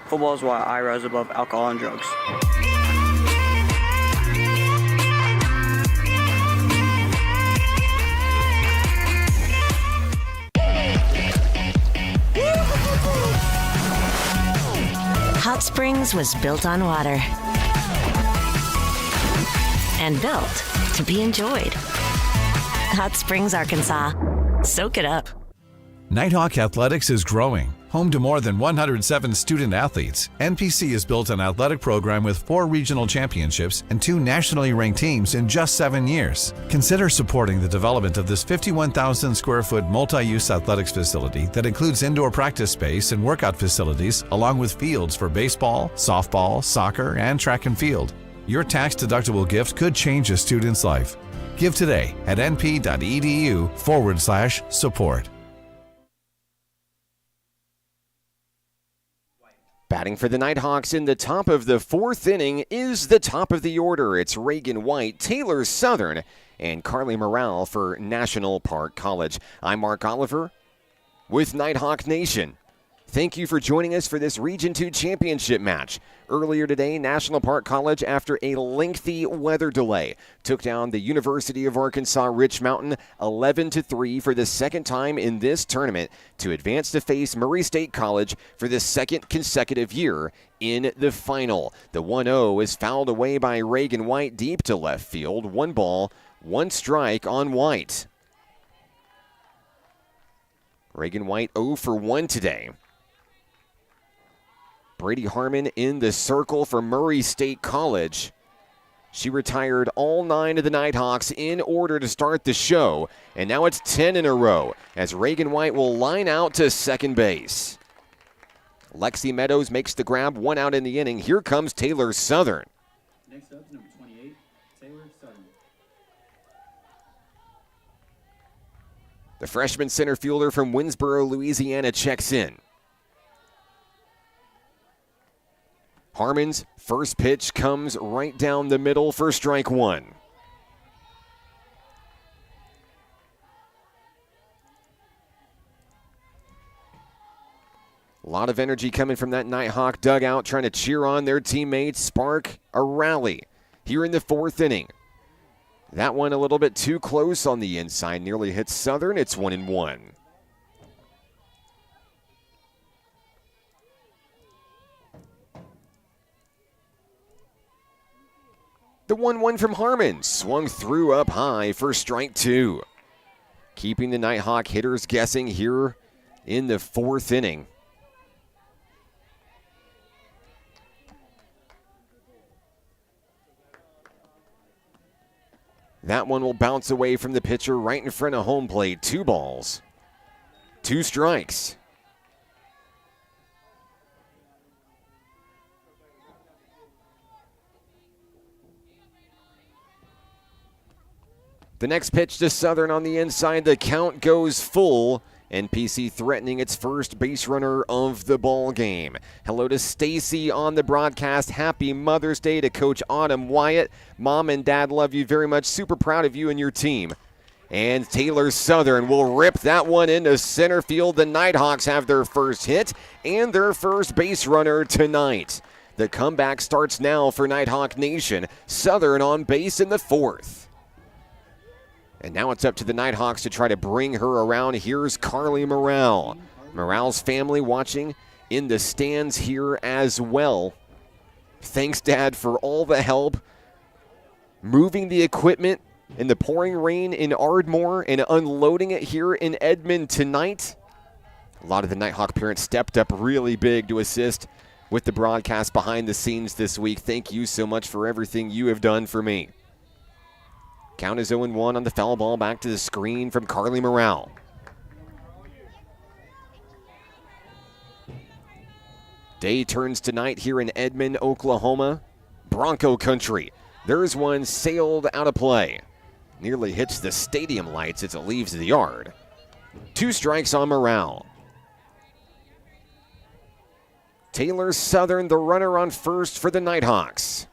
Football is why I rise above alcohol and drugs. Hot Springs was built on water and built to be enjoyed. Hot Springs, Arkansas. Soak it up. Nighthawk Athletics is growing. Home to more than 107 student athletes, NPC has built an athletic program with 4 regional championships and 2 nationally ranked teams in just 7 years. Consider supporting the development of this 51,000 square foot multi-use athletics facility that includes indoor practice space and workout facilities, along with fields for baseball, softball, soccer, and track and field. Your tax-deductible gift could change a student's life. Give today at np.edu/support. Batting for the Nighthawks in the top of the 4th inning is the top of the order. It's Reagan White, Taylor Southern, and Carly Morale for National Park College. I'm Mark Oliver with Nighthawk Nation. Thank you for joining us for this Region 2 championship match. Earlier today, National Park College, after a lengthy weather delay, took down the University of Arkansas Rich Mountain 11-3 for the second time in this tournament to advance to face Murray State College for the second consecutive year in the final. The 1-0 is fouled away by Reagan White deep to left field. 1 ball, 1 strike on White. Reagan White 0 for 1 today. Brady Harmon in the circle for Murray State College. She retired all 9 of the Nighthawks in order to start the show, and now it's 10 in a row as Reagan White will line out to second base. Lexi Meadows makes the grab, 1 out in the inning. Here comes Taylor Southern. Next up, number 28, Taylor Southern. The freshman center fielder from Winsboro, Louisiana checks in. Harmon's first pitch comes right down the middle for strike 1. A lot of energy coming from that Nighthawk dugout, trying to cheer on their teammates, spark a rally here in the 4th inning. That one a little bit too close on the inside, nearly hits Southern. It's 1-1. The 1-1 from Harmon swung through up high for strike 2. Keeping the Nighthawk hitters guessing here in the 4th inning. That one will bounce away from the pitcher right in front of home plate. 2 balls, 2 strikes. The next pitch to Southern on the inside. The count goes full. NPC threatening its first base runner of the ball game. Hello to Stacy on the broadcast. Happy Mother's Day to Coach Autumn Wyatt. Mom and Dad love you very much. Super proud of you and your team. And Taylor Southern will rip that one into center field. The Nighthawks have their first hit and their first base runner tonight. The comeback starts now for Nighthawk Nation. Southern on base in the 4th. And now it's up to the Nighthawks to try to bring her around. Here's Carly Morale. Morale's family watching in the stands here as well. Thanks, Dad, for all the help moving the equipment in the pouring rain in Ardmore and unloading it here in Edmond tonight. A lot of the Nighthawk parents stepped up really big to assist with the broadcast behind the scenes this week. Thank you so much for everything you have done for me. Count is 0-1 on the foul ball. Back to the screen from Carly Morale. Day turns tonight here in Edmond, Oklahoma. Bronco country. There's one sailed out of play. Nearly hits the stadium lights as it leaves the yard. 2 strikes on Morale. Taylor Southern, the runner on first for the Nighthawks.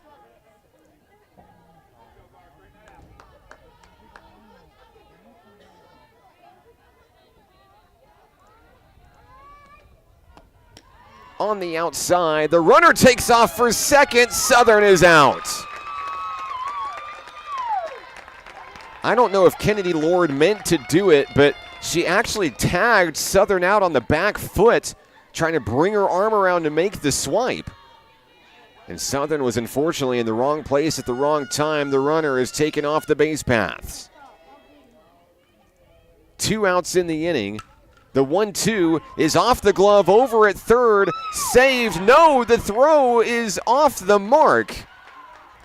On the outside, the runner takes off for second. Southern is out. I don't know if Kennedy Lord meant to do it, but she actually tagged Southern out on the back foot, trying to bring her arm around to make the swipe. And Southern was unfortunately in the wrong place at the wrong time. The runner is taken off the base paths. 2 outs in the inning. The 1-2 is off the glove over at third. Saved. No, the throw is off the mark.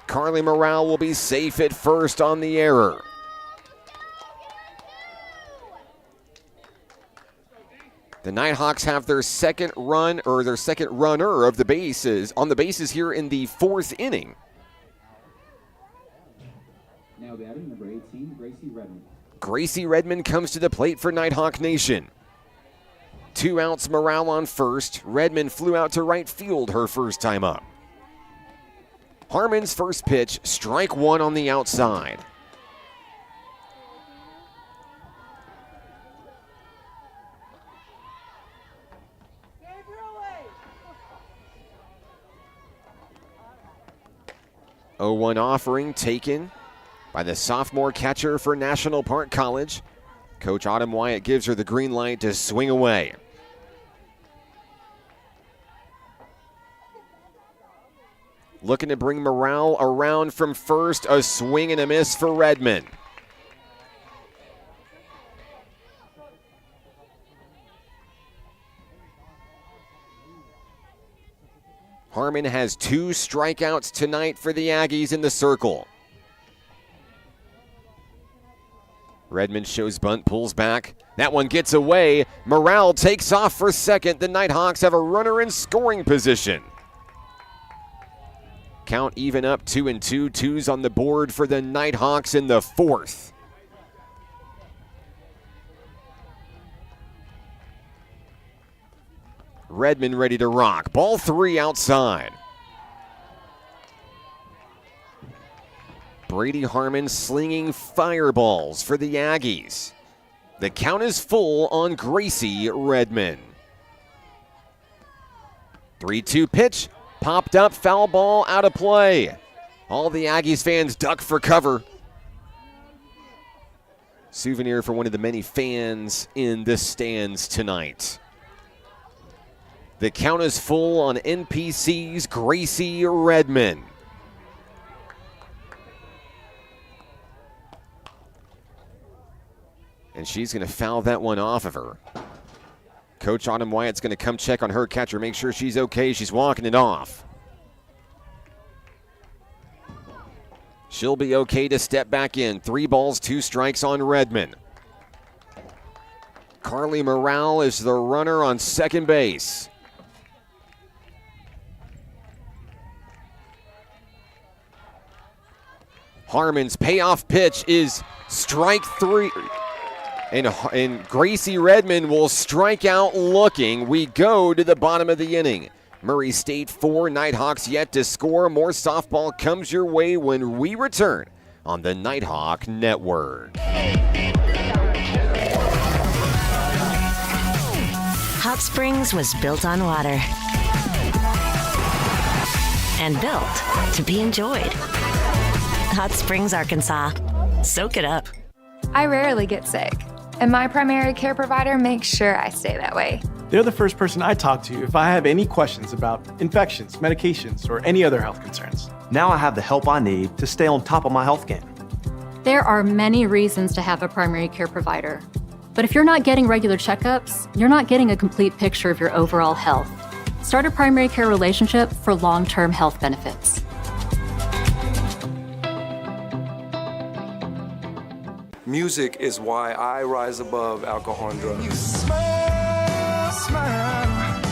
Carly Morale will be safe at first on the error. The Nighthawks have their second run, or their second runner of the bases, on the bases here in the 4th inning. Now batting number 18, Gracie Redmond. Gracie Redmond comes to the plate for Nighthawk Nation. 2 outs, Morale on first. Redmond flew out to right field her first time up. Harmon's first pitch, strike 1 on the outside. 0-1 offering taken by the sophomore catcher for National Park College. Coach Autumn Wyatt gives her the green light to swing away. Looking to bring morale around from first. A swing and a miss for Redmond. Harmon has 2 strikeouts tonight for the Aggies in the circle. Redmond shows bunt, pulls back. That one gets away. Morale takes off for second. The Nighthawks have a runner in scoring position. Count even up 2-2. 2's on the board for the Nighthawks in the 4th. Redmond ready to rock. Ball 3 outside. Brady Harmon slinging fireballs for the Aggies. The count is full on Gracie Redmond. 3-2 pitch. Popped up, foul ball, out of play. All the Aggies fans duck for cover. Souvenir for one of the many fans in the stands tonight. The count is full on NPC's Gracie Redmond. And she's going to foul that one off of her. Coach Autumn Wyatt's going to come check on her catcher, make sure she's okay. She's walking it off. She'll be okay to step back in. 3 balls, 2 strikes on Redmond. Carly Morale is the runner on second base. Harmon's payoff pitch is strike 3. And Gracie Redmond will strike out looking. We go to the bottom of the inning. Murray State 4, Nighthawks yet to score. More softball comes your way when we return on the Nighthawk Network. Hot Springs was built on water and built to be enjoyed. Hot Springs, Arkansas. Soak it up. I rarely get sick, and my primary care provider makes sure I stay that way. They're the first person I talk to if I have any questions about infections, medications, or any other health concerns. Now I have the help I need to stay on top of my health game. There are many reasons to have a primary care provider. But if you're not getting regular checkups, you're not getting a complete picture of your overall health. Start a primary care relationship for long-term health benefits. Music is why I rise above alcohol and drugs. You smile, smile.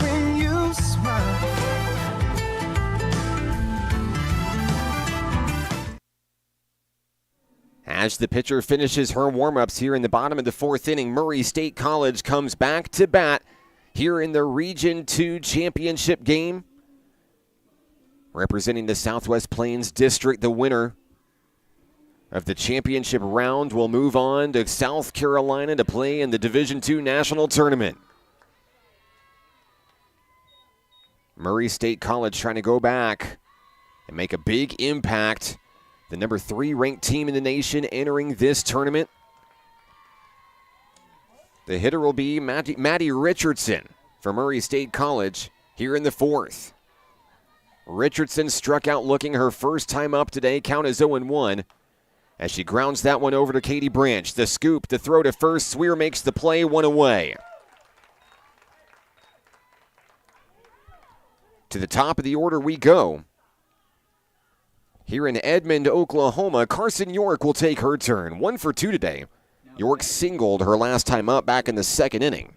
When you smile. As the pitcher finishes her warm-ups here in the bottom of the 4th inning, Murray State College comes back to bat here in the Region 2 championship game. Representing the Southwest Plains District, the winner of the championship round will move on to South Carolina to play in the Division II National Tournament. Murray State College trying to go back and make a big impact. The number 3 ranked team in the nation entering this tournament. The hitter will be Maddie Richardson for Murray State College here in the 4th. Richardson struck out looking her first time up today. Count is 0-1 as she grounds that one over to Katie Branch. The scoop, the throw to first. Swear makes the play, one away. To the top of the order we go. Here in Edmond, Oklahoma, Carson York will take her turn. 1 for 2 today. York singled her last time up back in the 2nd inning.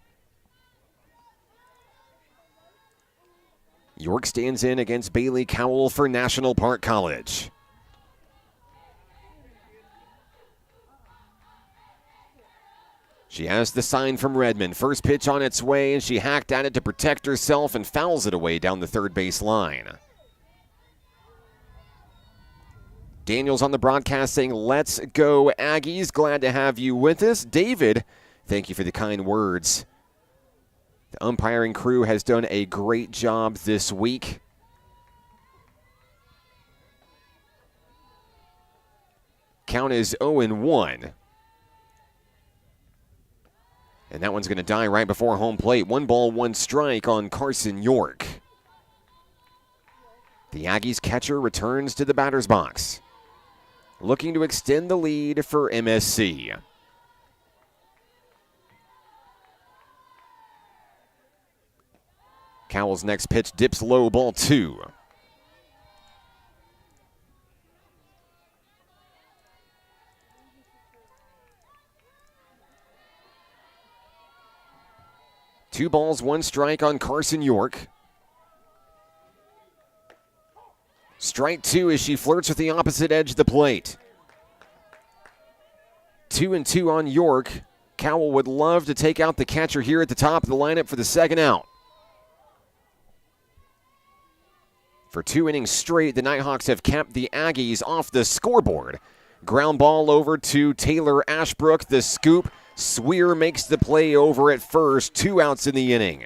York stands in against Bailey Cowell for National Park College. She has the sign from Redmond. First pitch on its way, and she hacked at it to protect herself and fouls it away down the third base line. Daniels on the broadcast saying, "Let's go Aggies." Glad to have you with us. David, thank you for the kind words. The umpiring crew has done a great job this week. Count is 0-1. And that one's going to die right before home plate. 1 ball, 1 strike on Carson York. The Aggies catcher returns to the batter's box, looking to extend the lead for MSC. Cowell's next pitch dips low, ball 2. Two balls, 1 strike on Carson York. Strike 2 as she flirts with the opposite edge of the plate. 2-2 on York. Cowell would love to take out the catcher here at the top of the lineup for the second out. For 2 innings straight, the Nighthawks have kept the Aggies off the scoreboard. Ground ball over to Taylor Ashbrook, the scoop. Swear makes the play over at first. 2 outs in the inning.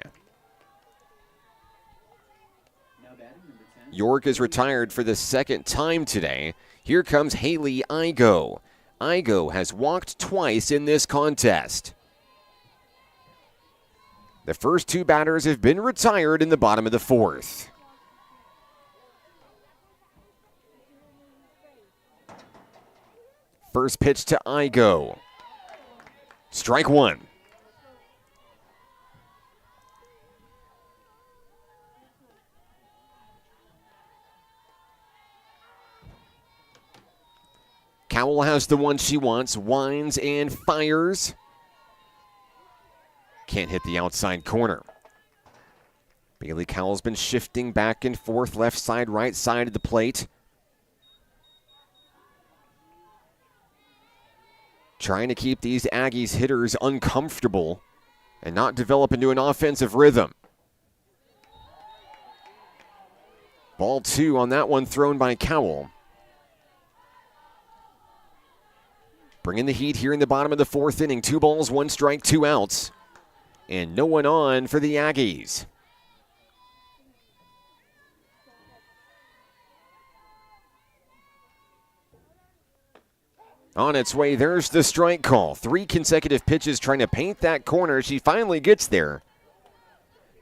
York is retired for the second time today. Here comes Haley Igo. Igo has walked twice in this contest. The first 2 batters have been retired in the bottom of the 4th. First pitch to Igo. Strike 1. Cowell has the one she wants, winds and fires. Can't hit the outside corner. Bailey Cowell's been shifting back and forth, left side, right side of the plate. Trying to keep these Aggies hitters uncomfortable and not develop into an offensive rhythm. Ball 2 on that one, thrown by Cowell. Bringing the heat here in the bottom of the 4th inning. 2 balls, 1 strike, 2 outs. And no one on for the Aggies. On its way, there's the strike call. 3 consecutive pitches trying to paint that corner. She finally gets there.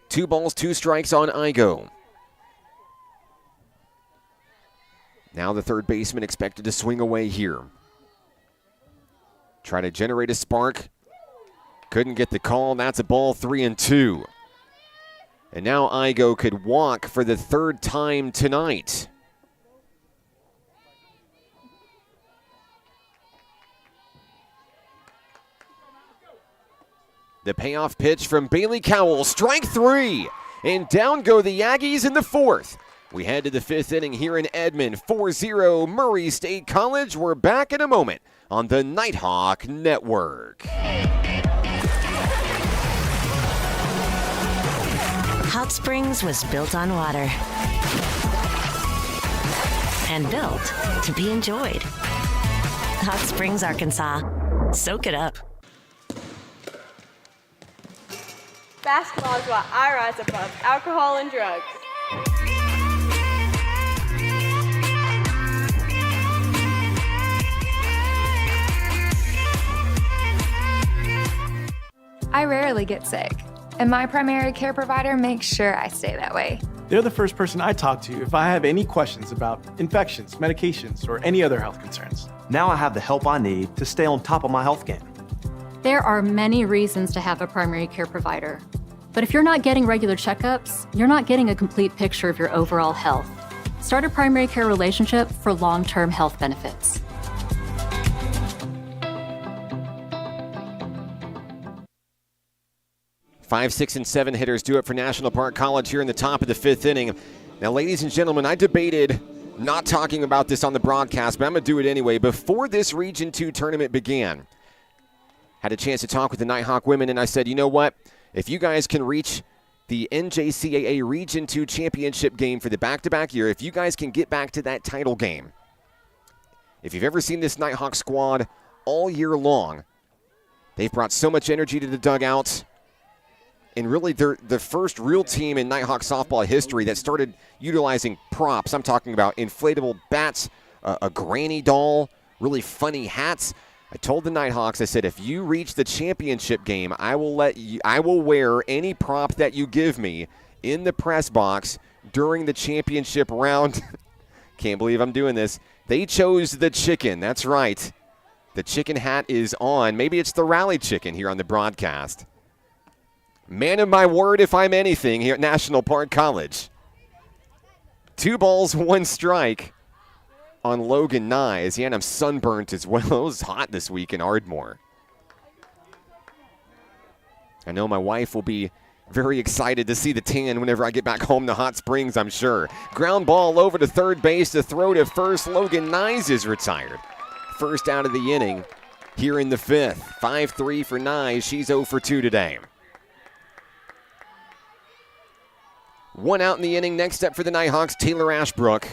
2 balls, 2 strikes on Igo. Now the third baseman expected to swing away here. Try to generate a spark. Couldn't get the call. That's a ball, 3-2. And now Igo could walk for the 3rd time tonight. The payoff pitch from Bailey Cowell, strike 3. And down go the Aggies in the 4th. We head to the 5th inning here in Edmond, 4-0 Murray State College. We're back in a moment on the Nighthawk Network. Hot Springs was built on water and built to be enjoyed. Hot Springs, Arkansas. Soak it up. Basketball is why I rise above alcohol and drugs. I rarely get sick, and my primary care provider makes sure I stay that way. They're the first person I talk to if I have any questions about infections, medications, or any other health concerns. Now I have the help I need to stay on top of my health game. There are many reasons to have a primary care provider. But if you're not getting regular checkups, you're not getting a complete picture of your overall health. Start a primary care relationship for long-term health benefits. Five, 6, and 7 hitters do it for National Park College here in the top of the 5th inning. Now, ladies and gentlemen, I debated not talking about this on the broadcast, but I'm going to do it anyway. Before this Region 2 tournament began, had a chance to talk with the Nighthawk women, and I said, you know what? If you guys can reach the NJCAA Region 2 championship game for the back-to-back year, if you guys can get back to that title game, if you've ever seen this Nighthawk squad all year long, they've brought so much energy to the dugouts, and really they're the first real team in Nighthawk softball history that started utilizing props. I'm talking about inflatable bats, a granny doll, really funny hats. I told the Nighthawks, I said, if you reach the championship game, I will wear any prop that you give me in the press box during the championship round. Can't believe I'm doing this. They chose the chicken. That's right. The chicken hat is on. Maybe it's the rally chicken here on the broadcast. Man of my word, if I'm anything, here at National Park College. 2 balls, 1 strike on Logan Nyes. Yeah, and I'm sunburnt as well. It was hot this week in Ardmore. I know my wife will be very excited to see the tan whenever I get back home to Hot Springs, I'm sure. Ground ball over to third base. The throw to first. Logan Nyes is retired. First out of the inning here in the 5th. 5-3 for Nyes. She's 0 for 2 today. 1 out in the inning. Next up for the Nighthawks, Taylor Ashbrook.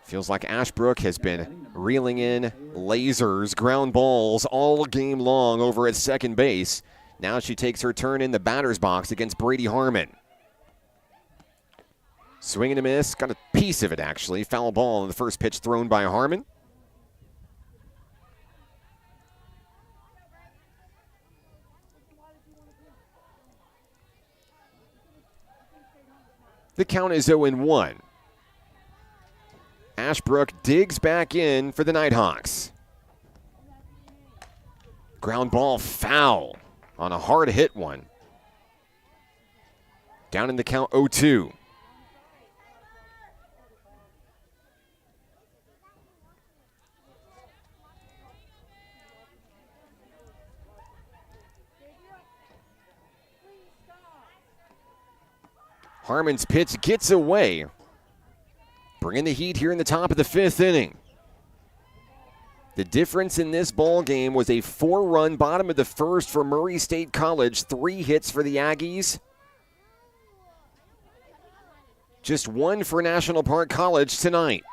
Feels like Ashbrook has been reeling in lasers, ground balls all game long over at second base. Now she takes her turn in the batter's box against Brady Harmon. Swing and a miss. Got a piece of it, actually. Foul ball on the first pitch thrown by Harmon. The count is 0-1. Ashbrook digs back in for the Nighthawks. Ground ball foul on a hard hit one. Down in the count 0-2. Harmon's pitch gets away. Bringing the heat here in the top of the 5th inning. The difference in this ball game was a 4-run bottom of the 1st for Murray State College. 3 hits for the Aggies. Just 1 for National Park College tonight.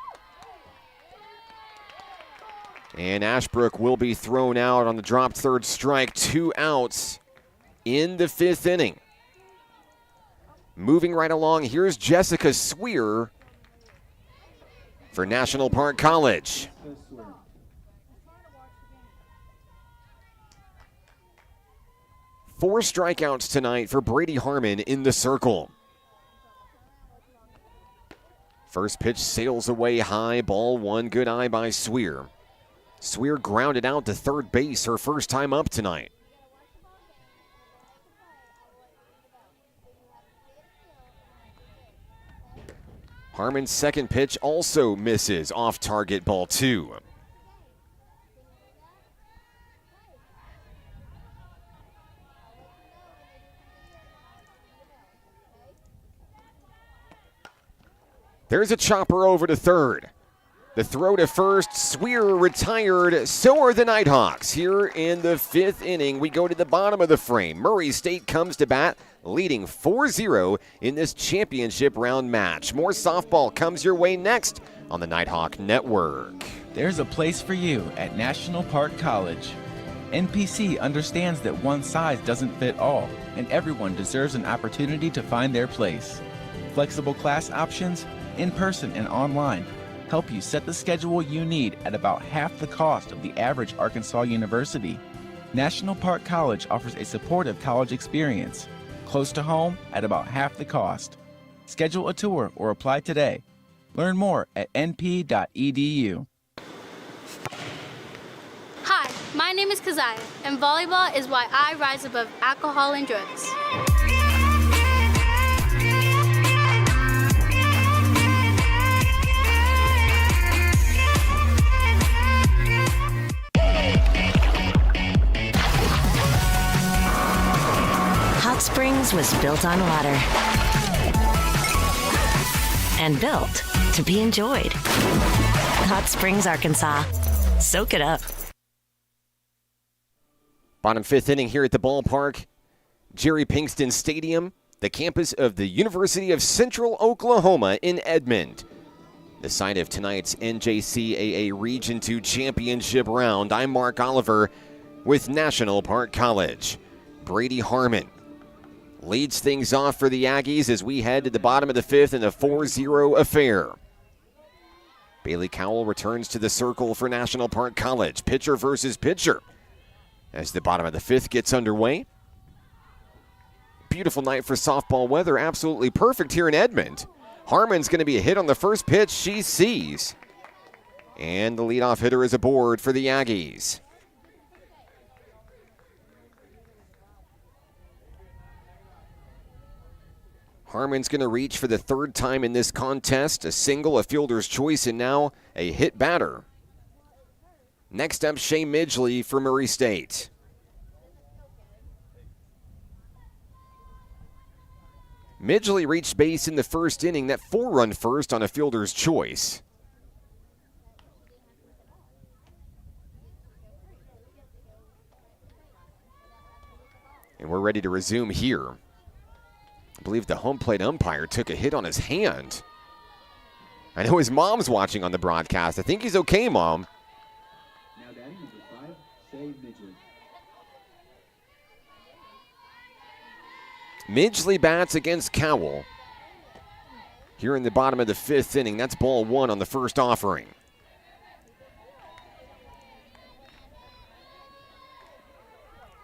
And Ashbrook will be thrown out on the dropped third strike. 2 outs in the 5th inning. Moving right along, here's Jessica Swear for National Park College. 4 strikeouts tonight for Brady Harmon in the circle. First pitch sails away high, ball 1, good eye by Swear. Swear grounded out to third base, her first time up tonight. Harmon's second pitch also misses, off target, ball 2. There's a chopper over to third. The throw to first, Swear retired, so are the Nighthawks. Here in the 5th inning, we go to the bottom of the frame. Murray State comes to bat, leading 4-0 in this championship round match. More softball comes your way next on the Nighthawk Network. There's a place for you at National Park College. NPC understands that one size doesn't fit all, and everyone deserves an opportunity to find their place. Flexible class options, in person and online, help you set the schedule you need at about half the cost of the average Arkansas university. National Park College offers a supportive college experience, close to home at about half the cost. Schedule a tour or apply today. Learn more at np.edu. Hi, my name is Keziah, and volleyball is why I rise above alcohol and drugs. Hot Springs was built on water and built to be enjoyed. Hot Springs, Arkansas. Soak it up. Bottom 5th inning here at the ballpark. Jerry Pinkston Stadium, the campus of the University of Central Oklahoma in Edmond. The site of tonight's NJCAA Region 2 Championship round. I'm Mark Oliver with National Park College. Brady Harmon leads things off for the Aggies as we head to the bottom of the 5th in a 4-0 affair. Bailey Cowell returns to the circle for National Park College. Pitcher versus pitcher as the bottom of the 5th gets underway. Beautiful night for softball weather. Absolutely perfect here in Edmond. Harmon's going to be a hit on the first pitch she sees. And the leadoff hitter is aboard for the Aggies. Harmon's going to reach for the 3rd time in this contest. A single, a fielder's choice, and now a hit batter. Next up, Shea Midgley for Murray State. Midgley reached base in the 1st inning, that 4-run first on a fielder's choice. And we're ready to resume here. I believe the home plate umpire took a hit on his hand. I know his mom's watching on the broadcast. I think he's okay, Mom. Now batting number 5, Shea Midgley. Midgley bats against Cowell. Here in the bottom of the 5th inning, that's ball 1 on the first offering.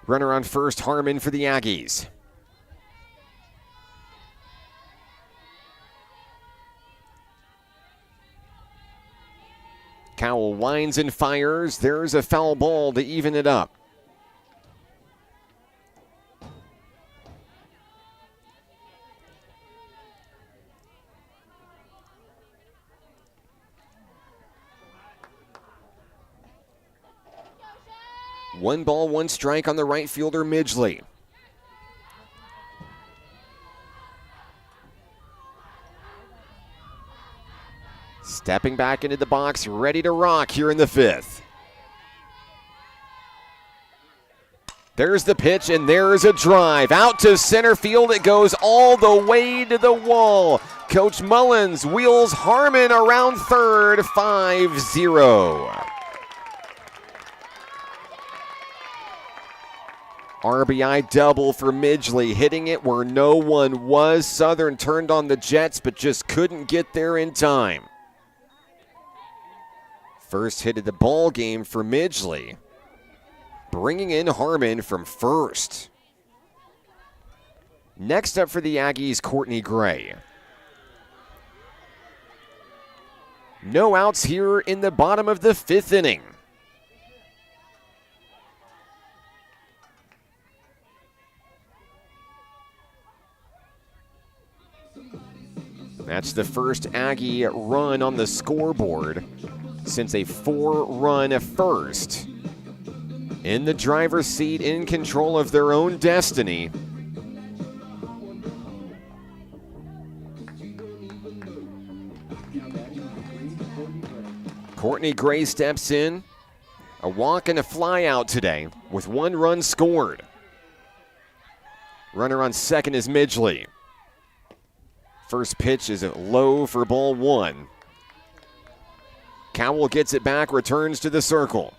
Runner on first, Harmon for the Aggies. Cowell winds and fires. There's a foul ball to even it up. One ball, one strike on the right fielder, Midgley. Stepping back into the box, ready to rock here in the 5th. There's the pitch, and there's a drive. Out to center field, it goes all the way to the wall. Coach Mullins wheels Harmon around third, 5-0. RBI double for Midgley, hitting it where no one was. Southern turned on the Jets, but just couldn't get there in time. First hit of the ball game for Midgley, bringing in Harmon from first. Next up for the Aggies, Courtney Gray. No outs here in the bottom of the 5th inning. That's the first Aggie run on the scoreboard since a 4-run first. In the driver's seat, in control of their own destiny. Courtney Gray steps in. A walk and a fly out today with 1 run scored. Runner on second is Midgley. First pitch is low for ball 1. Cowell gets it back, returns to the circle.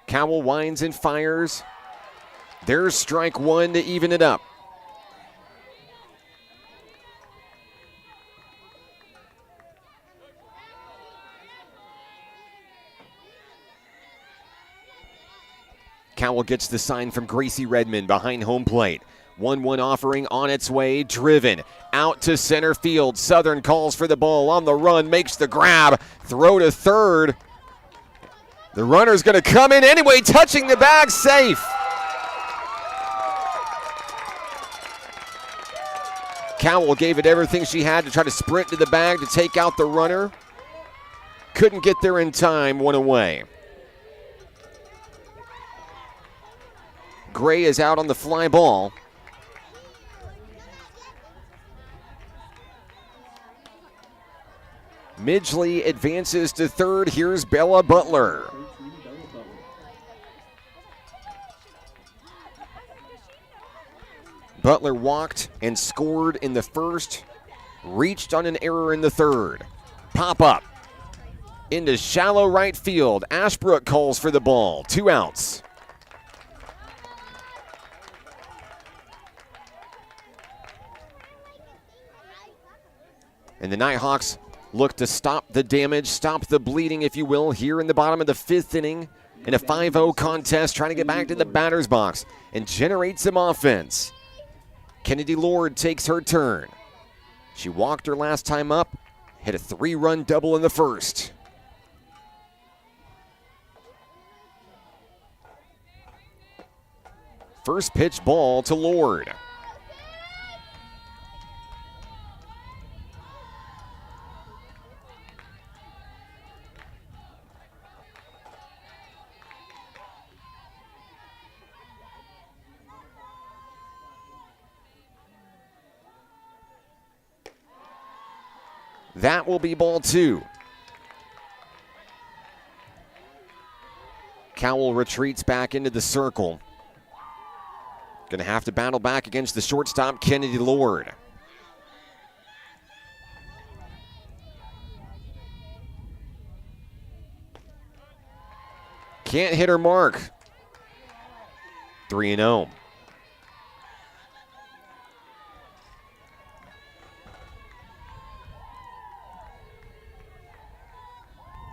Cowell winds and fires. There's strike 1 to even it up. Cowell gets the sign from Gracie Redmond behind home plate. 1-1 offering on its way, driven out to center field. Southern calls for the ball, on the run, makes the grab, throw to third. The runner's going to come in anyway, touching the bag, safe. Cowell gave it everything she had to try to sprint to the bag to take out the runner. Couldn't get there in time, 1 away. Gray is out on the fly ball. Midgley advances to third. Here's Bella Butler. Butler walked and scored in the first, reached on an error in the third. Pop up. into shallow right field. Ashbrook calls for the ball. 2 outs. And the Nighthawks look to stop the damage, stop the bleeding, if you will, here in the bottom of the 5th inning in a 5-0 contest, trying to get back to the batter's box and generate some offense. Kennedy Lord takes her turn. She walked her last time up, hit a 3-run double in the first. First pitch ball to Lord. That will be ball 2. Cowell retreats back into the circle. Going to have to battle back against the shortstop, Kennedy Lord. Can't hit her mark. 3-0.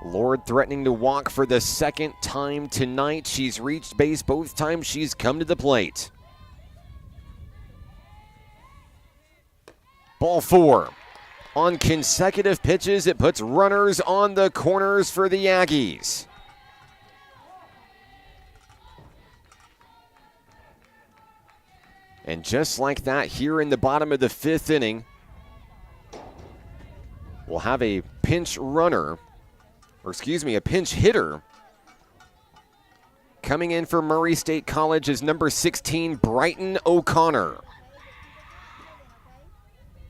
Lord threatening to walk for the 2nd time tonight. She's reached base both times she's come to the plate. Ball 4. On consecutive pitches, it puts runners on the corners for the Aggies. And just like that, here in the bottom of the 5th inning, we'll have a pinch runner, or excuse me, a pinch hitter. Coming in for Murray State College is number 16, Brighton O'Connor.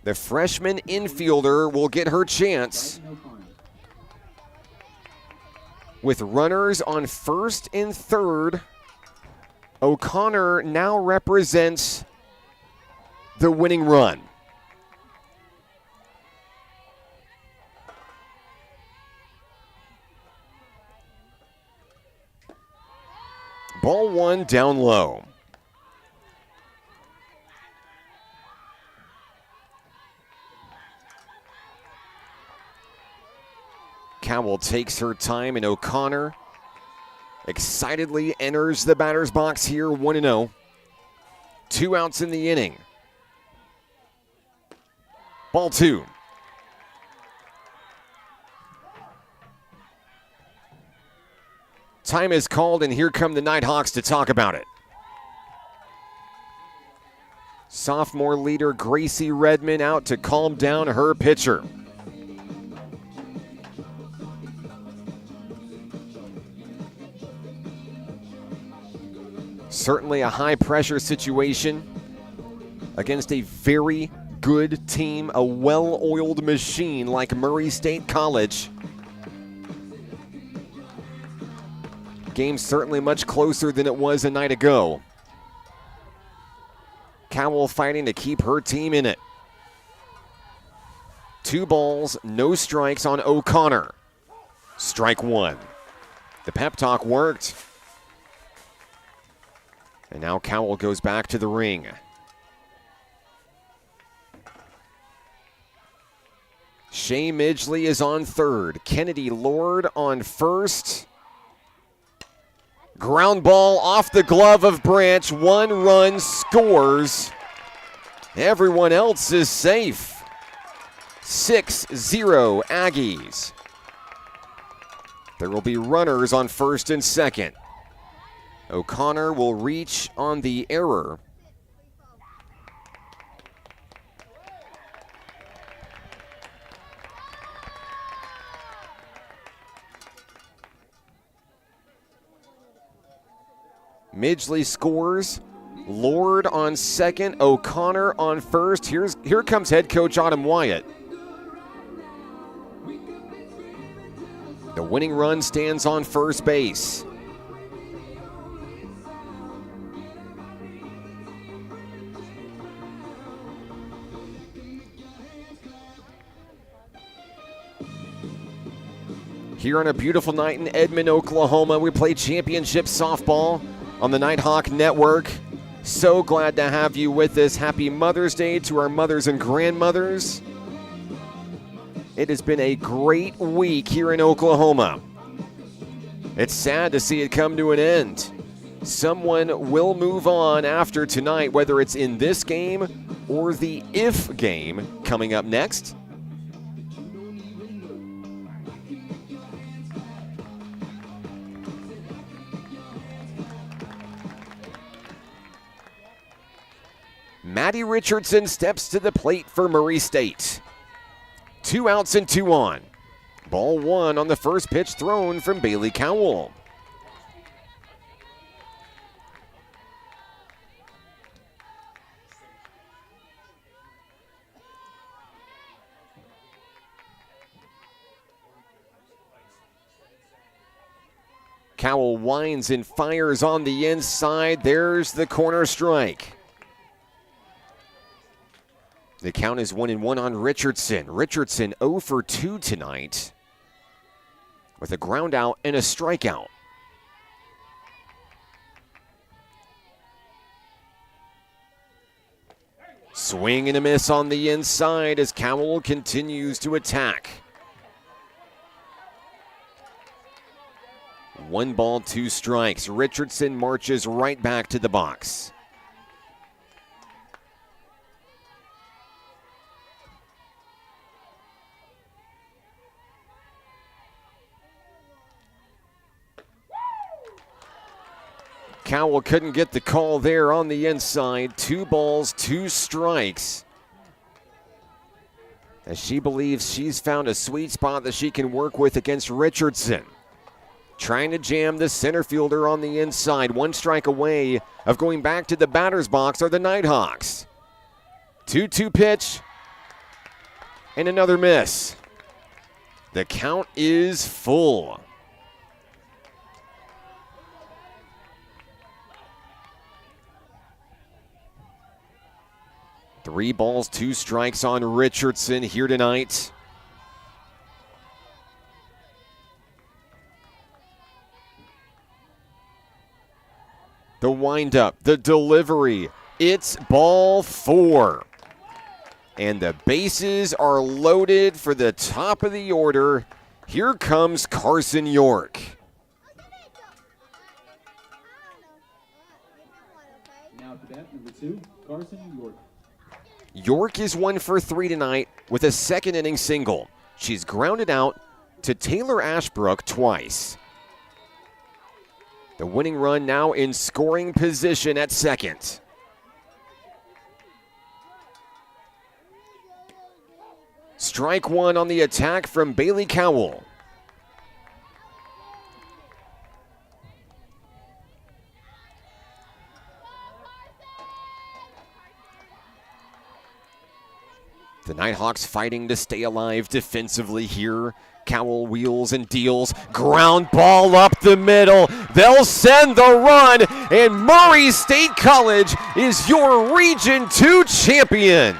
The freshman infielder will get her chance. With runners on 1st and 3rd, O'Connor now represents the winning run. Ball 1 down low. Cowell takes her time, and O'Connor excitedly enters the batter's box here, 1-0. 2 outs in the inning. Ball 2. Time is called, and here come the Nighthawks to talk about it. Sophomore leader Gracie Redmond out to calm down her pitcher. Certainly a high-pressure situation against a very good team, a well-oiled machine like Murray State College. Game certainly much closer than it was a night ago. Cowell fighting to keep her team in it. 2 balls, no strikes on O'Connor. Strike 1. The pep talk worked. And now Cowell goes back to the ring. Shea Midgley is on 3rd. Kennedy Lord on 1st. Ground ball off the glove of Branch. 1 run scores. Everyone else is safe. 6-0 Aggies. There will be runners on 1st and 2nd. O'Connor will reach on the error. Midgley scores. Lord on 2nd, O'Connor on 1st. Here comes head coach Autumn Wyatt. The winning run stands on 1st base. here on a beautiful night in Edmond, Oklahoma. We play championship softball on the Nighthawk Network. So glad to have you with us. Happy Mother's Day to our mothers and grandmothers. It has been a great week here in Oklahoma. It's sad to see it come to an end. Someone will move on after tonight, whether it's in this game or the if game coming up next. Maddie Richardson steps to the plate for Murray State. 2 outs and 2 on. Ball 1 on the first pitch thrown from Bailey Cowell. Cowell winds and fires on the inside. There's the corner strike. The count is 1-1 on Richardson. Richardson 0 for 2 tonight with a ground out and a strikeout. Swing and a miss on the inside as Cowell continues to attack. 1 ball, 2 strikes. Richardson marches right back to the box. Cowell couldn't get the call there on the inside. 2 balls, 2 strikes. As she believes she's found a sweet spot that she can work with against Richardson. Trying to jam the center fielder on the inside. 1 strike away of going back to the batter's box are the Nighthawks. 2-2 pitch and another miss. The count is full. Three balls, 2 strikes on Richardson here tonight. The windup, the delivery, it's ball 4. And the bases are loaded for the top of the order. Here comes Carson York. Now to bat, number 2, Carson York. York is 1 for 3 tonight with a second inning single. She's grounded out to Taylor Ashbrook twice. The winning run now in scoring position at second. Strike 1 on the attack from Bailey Cowell. The Nighthawks fighting to stay alive defensively here. Cowell wheels and deals. Ground ball up the middle. They'll send the run, and Murray State College is your Region 2 champion.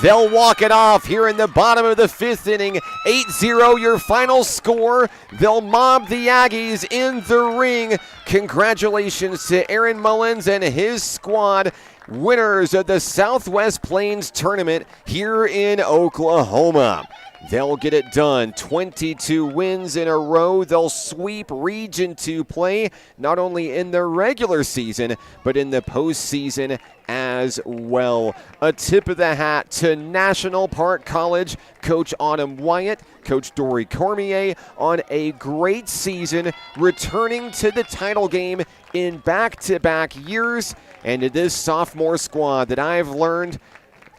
They'll walk it off here in the bottom of the 5th inning. 8-0 your final score. They'll mob the Aggies in the ring. Congratulations to Aaron Mullins and his squad, winners of the Southwest Plains Tournament here in Oklahoma. They'll get it done. 22 wins in a row. They'll sweep Region 2 play, not only in the regular season, but in the postseason as well. A tip of the hat to National Park College, Coach Autumn Wyatt, Coach Dory Cormier on a great season, returning to the title game in back-to-back years, and to this sophomore squad that I've learned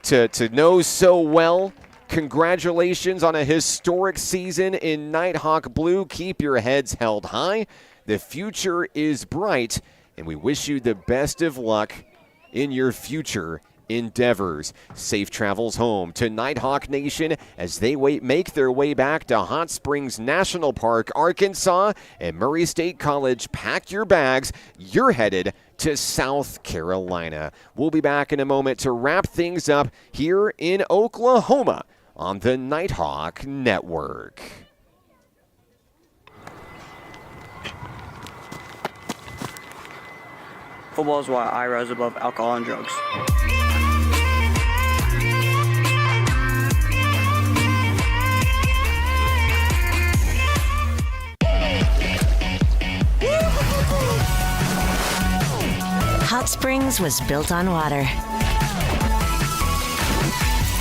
to know so well. Congratulations on a historic season in Nighthawk Blue. Keep your heads held high. The future is bright, and we wish you the best of luck in your future endeavors. Safe travels home to Nighthawk Nation as they make their way back to Hot Springs National Park, Arkansas, and Murray State College. Pack your bags. You're headed to South Carolina. We'll be back in a moment to wrap things up here in Oklahoma on the Nighthawk Network. Football is why I rise above alcohol and drugs. Hot Springs was built on water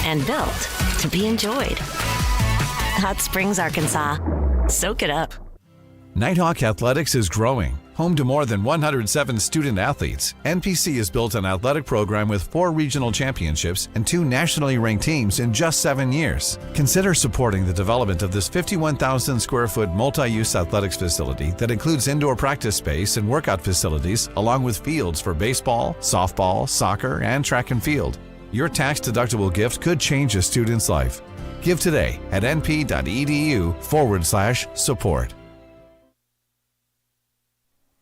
and built to be enjoyed. Hot Springs, Arkansas. Soak it up. Nighthawk Athletics is growing. Home to more than 107 student athletes, NPC has built an athletic program with 4 regional championships and 2 nationally ranked teams in just 7 years. Consider supporting the development of this 51,000 square foot multi-use athletics facility that includes indoor practice space and workout facilities, along with fields for baseball, softball, soccer, and track and field. Your tax-deductible gift could change a student's life. Give today at np.edu/support.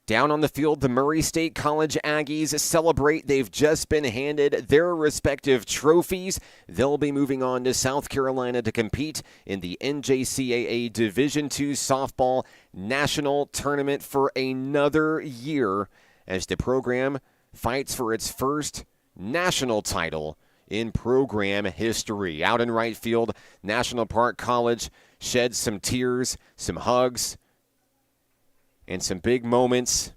Down on the field, the Murray State College Aggies celebrate. They've just been handed their respective trophies. They'll be moving on to South Carolina to compete in the NJCAA Division II Softball National Tournament for another year as the program fights for its first national title in program history. Out in right field, National Park College sheds some tears, some hugs, and some big moments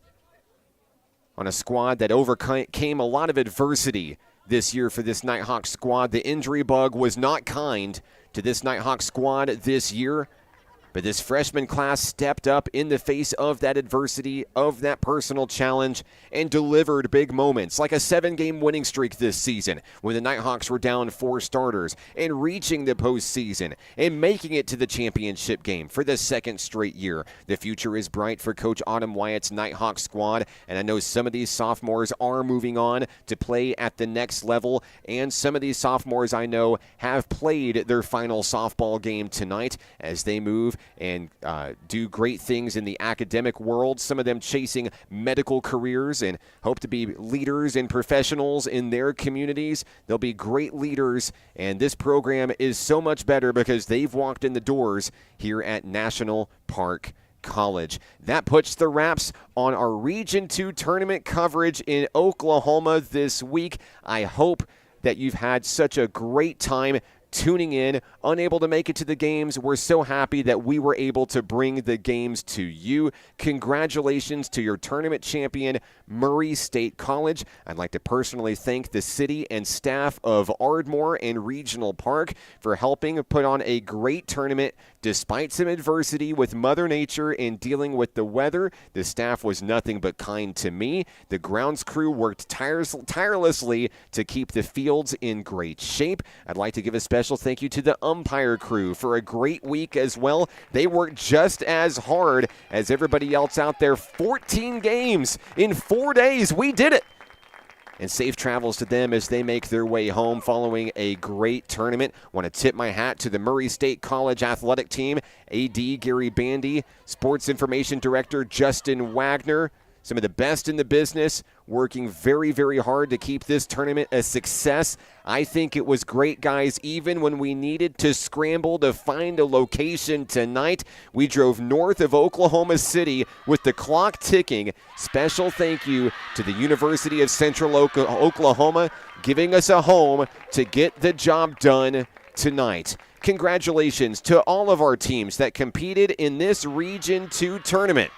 on a squad that overcame a lot of adversity this year for this Nighthawk squad. The injury bug was not kind to this Nighthawk squad this year, but this freshman class stepped up in the face of that adversity, of that personal challenge, and delivered big moments, like a 7-game winning streak this season when the Nighthawks were down 4 starters, and reaching the postseason and making it to the championship game for the 2nd straight year. The future is bright for Coach Autumn Wyatt's Nighthawk squad, and I know some of these sophomores are moving on to play at the next level, and some of these sophomores I know have played their final softball game tonight as they move and do great things in the academic world, some of them chasing medical careers and hope to be leaders and professionals in their communities. They'll be great leaders, and this program is so much better because they've walked in the doors here at National Park College. That puts the wraps on our Region 2 tournament coverage in Oklahoma this week. I hope that you've had such a great time tuning in. Unable to make it to the games, we're so happy that we were able to bring the games to you. Congratulations to your tournament champion, Murray State College. I'd like to personally thank the city and staff of Ardmore and Regional Park for helping put on a great tournament despite some adversity with Mother Nature and dealing with the weather. The staff was nothing but kind to me. The grounds crew worked tirelessly to keep the fields in great shape. I'd like to give a special thank you to the umpire crew for a great week as well. They worked just as hard as everybody else out there. 14 games in 4 days. We did it. And safe travels to them as they make their way home following a great tournament. Want to tip my hat to the Murray State College athletic team, AD Gary Bandy, Sports Information Director Justin Wagner, some of the best in the business, working very, very hard to keep this tournament a success. I think it was great, guys, even when we needed to scramble to find a location tonight. We drove north of Oklahoma City with the clock ticking. Special thank you to the University of Central Oklahoma giving us a home to get the job done tonight. Congratulations to all of our teams that competed in this Region 2 tournament.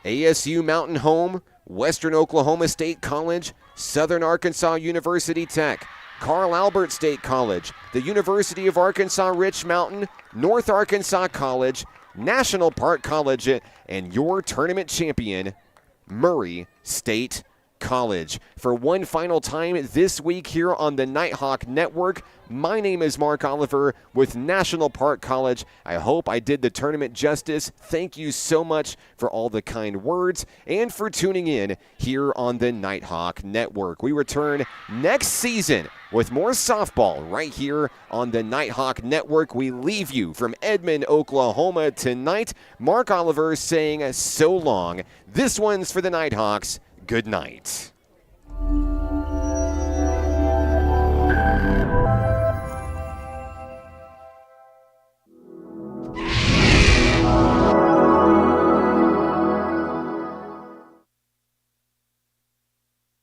ASU Mountain Home, Western Oklahoma State College, Southern Arkansas University Tech, Carl Albert State College, the University of Arkansas Rich Mountain, North Arkansas College, National Park College, and your tournament champion, Murray State College. For one final time this week here on the Nighthawk Network, my name is Mark Oliver with National Park College. I hope I did the tournament justice. Thank you so much for all the kind words and for tuning in here on the Nighthawk Network. We return next season with more softball right here on the Nighthawk Network. We leave you from Edmond, Oklahoma tonight. Mark Oliver saying so long. This one's for the Nighthawks. Good night.